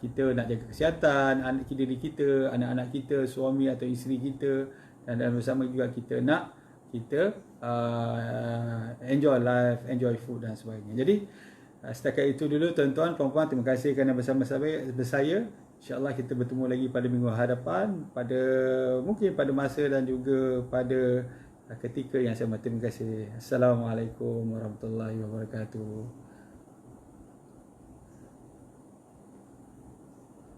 kita nak jaga kesihatan diri kita, anak-anak kita, suami atau isteri kita, dan bersama juga kita nak enjoy life, enjoy food dan sebagainya. Jadi setakat itu dulu tuan-tuan, puan-puan, terima kasih kerana bersama saya. InsyaAllah kita bertemu lagi pada minggu hadapan, mungkin pada masa dan juga pada ketika yang sama. Terima kasih. Assalamualaikum warahmatullahi wabarakatuh.